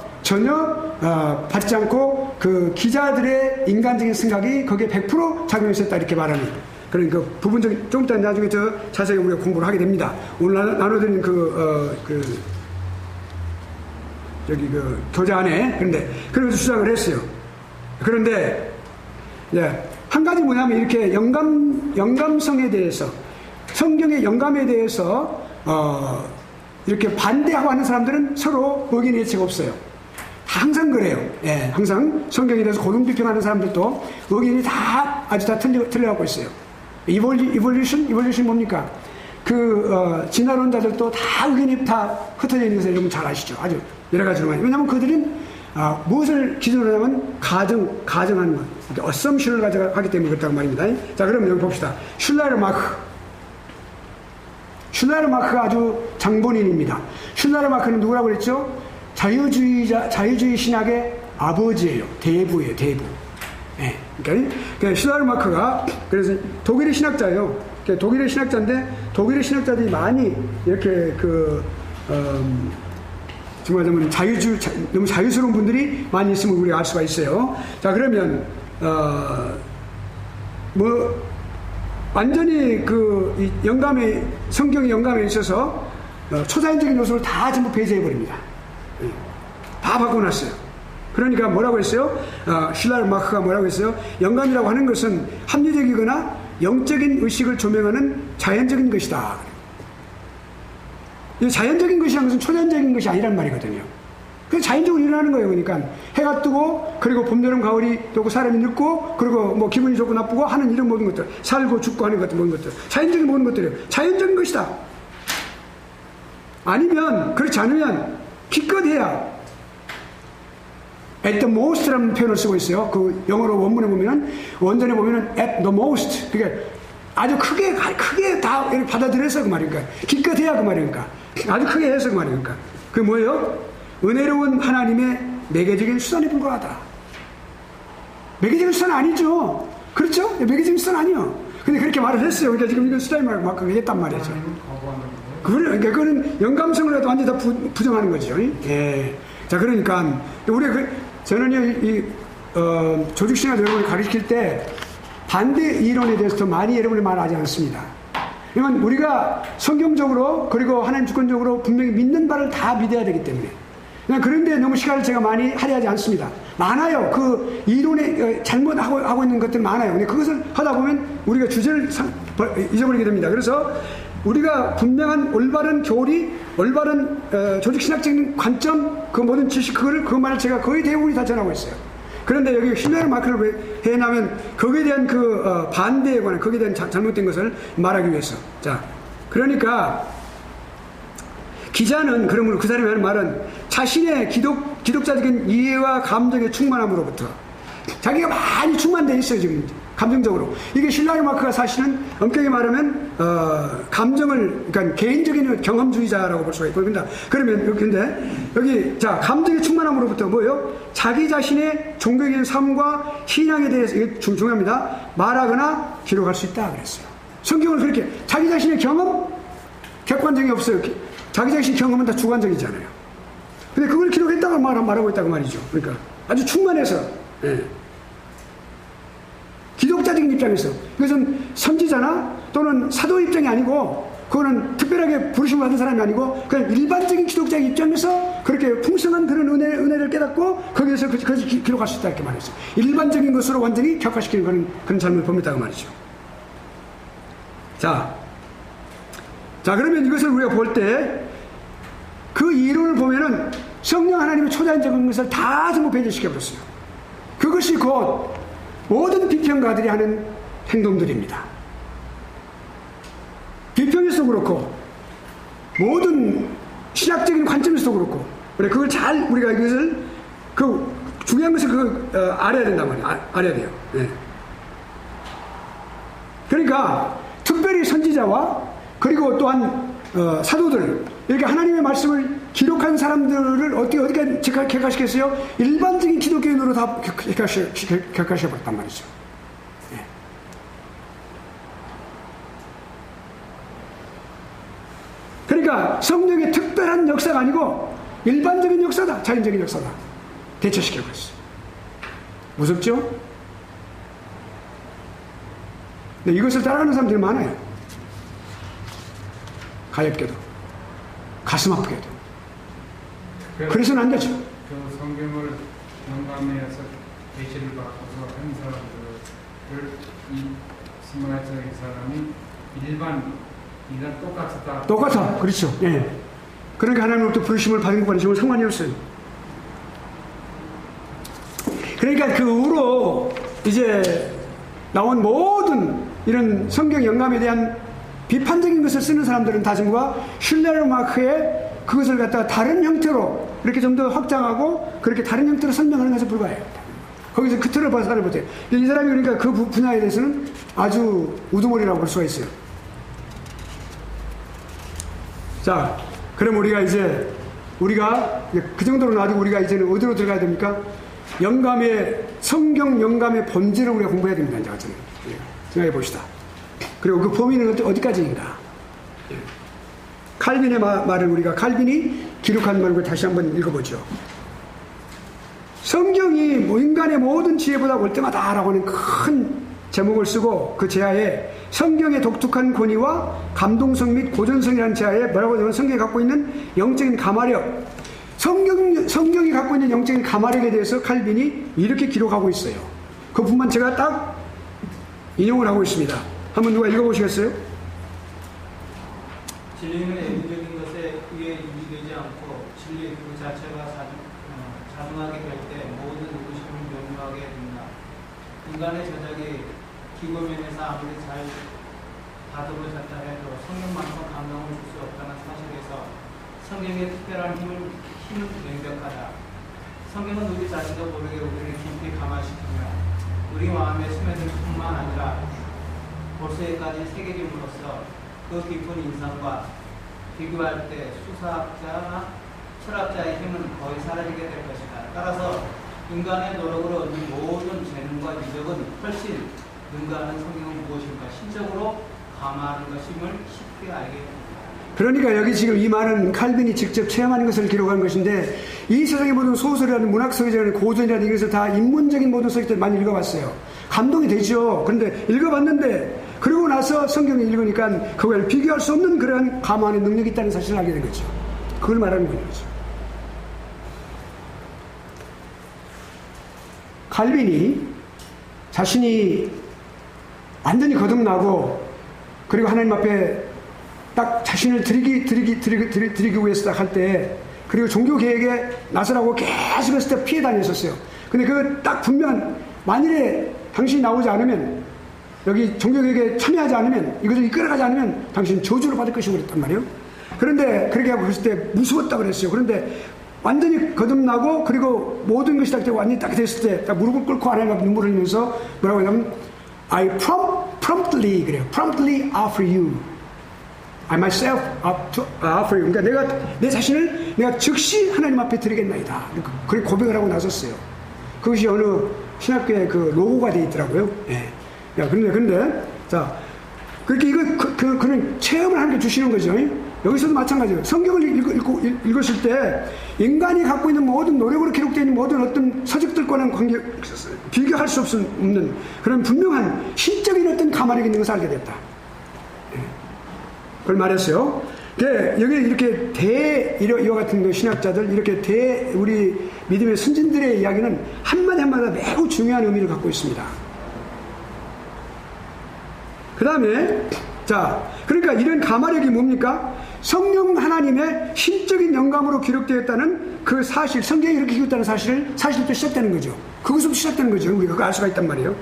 받지 않고 그 기자들의 인간적인 생각이 거기에 100% 작용했었다 이렇게 말하는 그러니까 부분적인 좀 이따 나중에 더 자세히 우리가 공부를 하게 됩니다. 오늘 나눠드린 교재 안에 그래서 주장을 했어요. 그런데 한 가지 뭐냐면 이렇게 영감성에 대해서 성경의 영감에 대해서 이렇게 반대하고 하는 사람들은 서로 의견의 일치가 없어요. 항상 그래요. 예, 항상 성경에 대해서 고등비평하는 사람들도 의견이 아주 다 틀려가고 있어요. 이볼루션 뭡니까? 진화론자들도 다 의견이 다 흩어져 있는 것을 여러분 잘 아시죠? 아주 여러 가지로 많이. 왜냐하면 그들은 무엇을 기준으로 하면 가정하는 것, 어썸션을 가져가기 때문에 그렇다고 말입니다. 자, 그럼 여기 봅시다. 슐라르마크가 아주 장본인입니다. 슐라르마크는 누구라고 그랬죠? 자유주의 신학의 아버지예요. 대부예요, 대부. 예. 그러니까 슐라르마크가 그래서 독일의 신학자예요. 독일의 신학자인데 독일의 신학자들이 많이 이렇게 정말 너무 자유스러운 분들이 많이 있음을 우리가 알 수가 있어요. 자, 그러면 완전히 성경의 영감에 있어서 초자연적인 요소를 다 전부 배제해 버립니다. 다 바꿔놨어요. 그러니까 뭐라고 했어요? 슐라르마크가 뭐라고 했어요? 영감이라고 하는 것은 합리적이거나 영적인 의식을 조명하는 자연적인 것이다. 이 자연적인 것이라는 것은 초자연적인 것이 아니란 말이거든요. 그래서 자연적으로 일어나는 거예요. 그러니까 해가 뜨고 그리고 봄, 여름, 가을이 되고 사람이 늙고 그리고 뭐 기분이 좋고 나쁘고 하는 이런 모든 것들, 살고 죽고 하는 것들, 모든 것들, 자연적인 모든 것들이에요. 자연적인 것이다. 아니면 그렇지 않으면 기껏해야 at the most라는 표현을 쓰고 있어요. 그 영어로 원문에 보면은 원전에 보면은 at the most. 그게 아주 크게 다 이렇게 받아들여서 그 말이니까. 기껏해야 그 말이니까. 아주 크게 해서 그 말이니까. 그게 뭐예요? 은혜로운 하나님의 매개적인 수단에 불과하다. 매개적인 수단 아니죠. 그렇죠? 매개적인 수단 아니요. 근데 그렇게 말을 했어요. 그러니까 지금 이건 수단이 막 했단 말이죠. 그러니까 그거는 영감성을 완전히 다 부정하는 거죠. 예. 자, 그러니까 우리가 저는요 조직신학 여러분을 가르칠 때 반대 이론에 대해서 더 많이 여러분이 말하지 않습니다. 왜냐면 우리가 성경적으로 그리고 하나님 주권적으로 분명히 믿는 바를 다 믿어야 되기 때문에 그냥 그런데 너무 시간을 제가 많이 할애하지 않습니다. 많아요. 그 이론에 잘못하고 있는 것들 많아요. 근데 그것을 하다 보면 우리가 주제를 잊어버리게 됩니다. 그래서 우리가 분명한 올바른 교리, 올바른 조직신학적인 관점, 그 모든 지식, 그것만을 제가 거의 대부분이 다 전하고 있어요. 그런데 여기 슐라르마크를 왜 해나면 거기에 대한 반대에 관한 거기에 대한 잘못된 것을 말하기 위해서. 자, 그러니까 기자는 그러므로 그 사람이 하는 말은 자신의 기독자적인 이해와 감정의 충만함으로부터 자기가 많이 충만되어 있어요. 지금 감정적으로. 이게 슐라르마크가 사실은 엄격히 말하면 그러니까 개인적인 경험주의자라고 볼 수가 있습니다. 그러면 근데 여기 자 감정의 충만함으로부터 뭐예요? 자기 자신의 종교적인 삶과 신앙에 대해서 이게 중요합니다. 말하거나 기록할 수 있다 그랬어요. 성경을 그렇게 자기 자신의 경험 객관적이 없어요. 자기 자신의 경험은 다 주관적이잖아요. 근데 그걸 기록했다고 말하고 있다고 말이죠. 그러니까 아주 충만해서. 예. 기독자적인 입장에서 이것은 선지자나 또는 사도 입장이 아니고 그거는 특별하게 부르심을 받은 사람이 아니고 그냥 일반적인 기독자의 입장에서 그렇게 풍성한 그런 은혜를 깨닫고 거기에서 그것을 기록할 수 있다 이렇게 말했어요. 일반적인 것으로 완전히 격화시키는 그런 삶을 봅니다 그 말이죠. 자 그러면 이것을 우리가 볼 때 그 이론을 보면은 성령 하나님의 초자연적인 것을 다 전부 배제시켜버렸어요. 그것이 곧 모든 비평가들이 하는 행동들입니다. 비평에서도 그렇고 모든 신학적인 관점에서도 그렇고 그래 그걸 잘 우리가 이것을 중요한 것을 알아야 된단 말이에요. 알아야 돼요. 네. 그러니까 특별히 선지자와 그리고 또한 사도들 이렇게 하나님의 말씀을 기록한 사람들을 어떻게 격화시켰어요? 일반적인 기독교인으로 다 격화시켜버렸단 말이죠. 네. 그러니까 성령의 특별한 역사가 아니고 일반적인 역사다. 자연적인 역사다. 대처시켜버렸어요. 무섭죠? 근데 이것을 따라가는 사람들이 많아요. 가엾게도, 가슴 아프게도. 그래서는 안 되죠. 그 성경을 영감해서 계시를 바꿔서 한 사람들을 이 스마트의 사람이 일반 이랑 똑같다. 똑같아. 그렇죠. 예. 그러니까 하나님으로부터 부르심을 받은 것과는 전혀 상관이 없어요. 그러니까 그 후로 이제 나온 모든 이런 성경 영감에 대한 비판적인 것을 쓰는 사람들은 다 전부가 슐레르마크의 그것을 갖다가 다른 형태로 이렇게 좀 더 확장하고 그렇게 다른 형태로 설명하는 것에 불과해요. 거기서 그 틀을 벗어나지 못해요. 이 사람이 그러니까 그 분야에 대해서는 아주 우두머리라고 볼 수가 있어요. 자, 그럼 우리가 그 정도로 놔두고 우리가 이제는 어디로 들어가야 됩니까? 성경 영감의 본질을 우리가 공부해야 됩니다. 이제 어쩌면. 생각해 봅시다. 그리고 그 범위는 어디까지인가? 칼빈의 말을 우리가 칼빈이 기록한 말을 다시 한번 읽어보죠. 성경이 인간의 모든 지혜보다 월등하다라고 하는 큰 제목을 쓰고 그 제하에 성경의 독특한 권위와 감동성 및 고전성이라는 제하에 뭐라고 하냐면 성경이 갖고 있는 영적인 가마력, 성경이 갖고 있는 영적인 가마력에 대해서 칼빈이 이렇게 기록하고 있어요. 그 부분만 제가 딱 인용을 하고 있습니다. 한번 누가 읽어보시겠어요? 진리는 애국적인 것에 의해 유지되지 않고 진리 그 자체가 자중하게 될 때 모든 의심을 면류하게 됩니다. 인간의 저작이 기고면에서 아무리 잘 다듬어졌다 해도 성경만큼 감동을 줄 수 없다는 사실에서 성경의 특별한 힘은 명백하다. 성경은 우리 자신도 모르게 우리를 깊이 감화시키며 우리 마음에 스며들 뿐만 아니라 볼새까지 새겨짐으로써 그 깊은 인상과 비교할 때 수사학자나 철학자의 힘은 거의 사라지게 될 것이다. 따라서 인간의 노력으로 얻는 모든 재능과 이적은 훨씬 능가하는 성경은 무엇인가 신적으로 감화하는 것임을 쉽게 알게 됩니다. 그러니까 여기 지금 이 말은 칼빈이 직접 체험하는 것을 기록한 것인데 이 세상의 모든 소설이라든 문학서적이라든 고전이라든 이것을 다 인문적인 모든 서적들 많이 읽어봤어요. 감동이 되죠. 그런데 읽어봤는데 그러고 나서 성경을 읽으니까 그걸 비교할 수 없는 그러한 감화하는 능력이 있다는 사실을 알게 된 거죠. 그걸 말하는 거죠. 칼빈이 자신이 완전히 거듭나고 그리고 하나님 앞에 딱 자신을 드리기 위해서 딱 할 때 그리고 종교개혁에 나서라고 계속 했을 때 피해 다녔었어요. 근데 그 딱 분명 만일에 당신이 나오지 않으면 여기 종교개혁에 참여하지 않으면 이것을 이끌어가지 않으면 당신은 저주를 받을 것이고 그랬단 말이에요. 그런데 그렇게 하고 그랬을 때 무서웠다고 그랬어요. 그런데 완전히 거듭나고 그리고 모든 것이 딱 완전히 딱 됐을 때 딱 무릎을 꿇고 하나님 앞에 눈물을 흘리면서 뭐라고 하냐면 I promptly 그래요. promptly offer you I myself offer you. 그러니까 내 자신을 내가 즉시 하나님 앞에 드리겠나이다. 그렇게 고백을 하고 나섰어요. 그것이 어느 신학교의 그 로고가 되어 있더라고요. 예. 근데 자 그렇게 그는 체험을 하는 게 주시는 거죠. 여기서도 마찬가지예요. 성경을 읽으실 때 인간이 갖고 있는 모든 노력으로 기록되어 있는 모든 어떤 서적들과는 비교할 수 없는 그런 분명한 신적인 어떤 가마력이 있는 것을 알게 됐다. 그걸 말했어요. 여기 이렇게 이와 같은 신학자들, 이렇게 우리 믿음의 선진들의 이야기는 한마디 한마디가 매우 중요한 의미를 갖고 있습니다. 그 다음에, 그러니까 이런 가마력이 뭡니까? 성령 하나님의 신적인 영감으로 기록되었다는 그 사실, 성경이 이렇게 기록했다는 사실부터 시작되는 거죠. 그것부터 시작되는 거죠. 우리가 그걸 알 수가 있단 말이에요.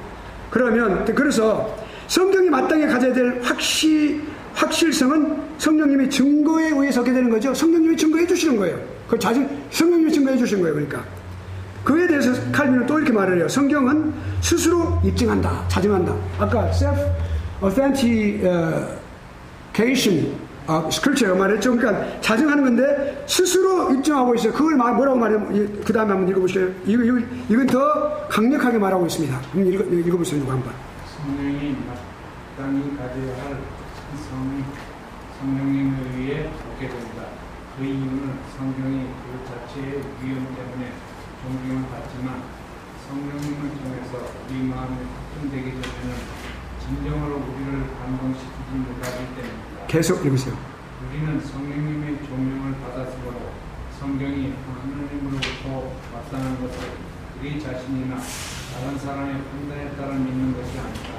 그래서 성경이 마땅히 가져야 될 확실성은 성령님이 증거에 의해서 얻게 되는 거죠. 성령님이 증거해 주시는 거예요. 성령님이 증거해 주시는 거예요. 그러니까. 그에 대해서 칼빈은 또 이렇게 말을 해요. 성경은 스스로 입증한다. 자증한다. 아까 self-authentication 스크립처라고 말했죠. 그러니까 자증하는 건데 스스로 입증하고 있어요. 그걸 뭐라고 말하면 그 다음에 한번 읽어보세요. 이건 더 강력하게 말하고 있습니다. 한번 읽어보세요. 누가 한번. 성령이 마땅히 가져야 할 성령님에 의해 얻게 된다. 그 이유는 성경이 그 자체의 위험 때문에 존경을 받지만 성령님을 통해서 우리 마음이 확정되기 전에는 진정으로 우리를 감동시키지 못하기 때문입니다. 계속 읽으세요. 우리는 성령님의 조명을 받았으므로 성경이 하나님으로부터 왔다는 것을 우리 자신이나 다른 사람의 판단에 따라 믿는 것이 아니다.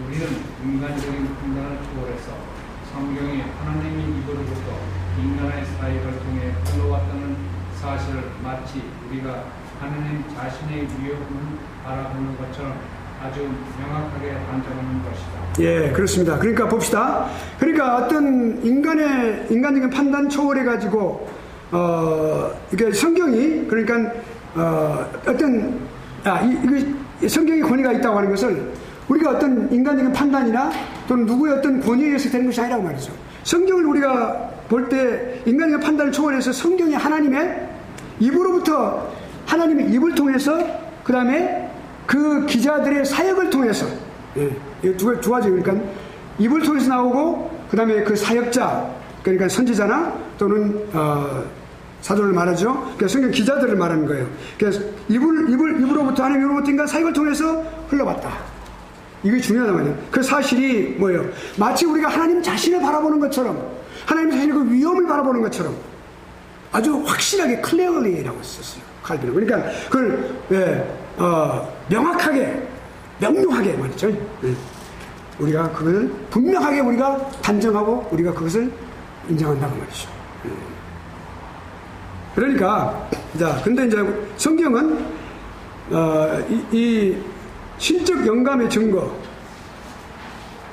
우리는 인간적인 판단을 초월해서 성경이 하나님의 입으로부터 인간의 사역을 통해 흘러왔다는 사실을 마치 우리가 하나님 자신의 위협을 바라보는 것처럼 아주 명확하게 단정하는 것이다. 예, 그렇습니다. 그러니까 봅시다. 그러니까 어떤 인간적인 판단 초월해 가지고 이게 성경이 그러니까 어떤 이게 성경의 권위가 있다고 하는 것을 우리가 어떤 인간적인 판단이나 또는 누구의 어떤 권위에 의해서 되는 것이 아니라고 말이죠. 성경을 우리가 볼 때 인간적인 판단을 초월해서 성경이 하나님의 입으로부터 하나님의 입을 통해서 그 다음에 그 기자들의 사역을 통해서 두 가지 그러니까 입을 통해서 나오고 그 다음에 그 사역자 그러니까 선지자나 또는 사도를 말하죠. 그러니까 성경 기자들을 말하는 거예요. 그래서 입으로부터 하나님 입으로부터 인간 사역을 통해서 흘러봤다. 이게 중요하단 말이에요. 그 사실이 뭐예요? 마치 우리가 하나님 자신을 바라보는 것처럼 하나님 자신의 그 위엄을 바라보는 것처럼 아주 확실하게 클리어리라고 썼어요. 칼빈은. 그러니까 그걸 명료하게 말이죠. 우리가 그걸 분명하게 우리가 단정하고 우리가 그것을 인정한다고 말이죠. 그러니까 근데 이제 성경은 이 신적 영감의 증거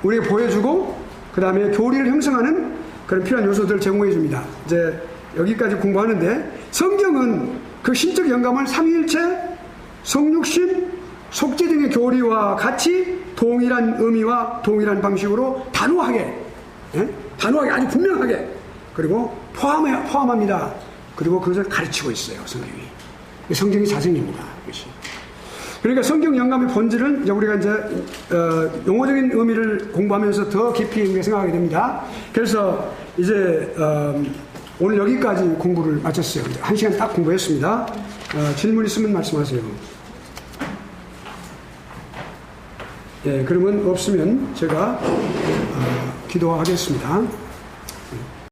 우리에게 보여주고 그 다음에 교리를 형성하는 그런 필요한 요소들을 제공해 줍니다. 이제 여기까지 공부하는데 성경은 그 신적 영감을 삼위일체, 성육신, 속죄 등의 교리와 같이 동일한 의미와 동일한 방식으로 단호하게 아주 분명하게 그리고 포함합니다. 그리고 그것을 가르치고 있어요. 성경이 자생입니다. 이것이. 그러니까 성경 영감의 본질은 이제 우리가 이제 용어적인 의미를 공부하면서 더 깊이 생각하게 됩니다. 그래서 이제 오늘 여기까지 공부를 마쳤어요. 1시간 딱 공부했습니다. 질문 있으면 말씀하세요. 예, 그러면 없으면 제가 기도하겠습니다.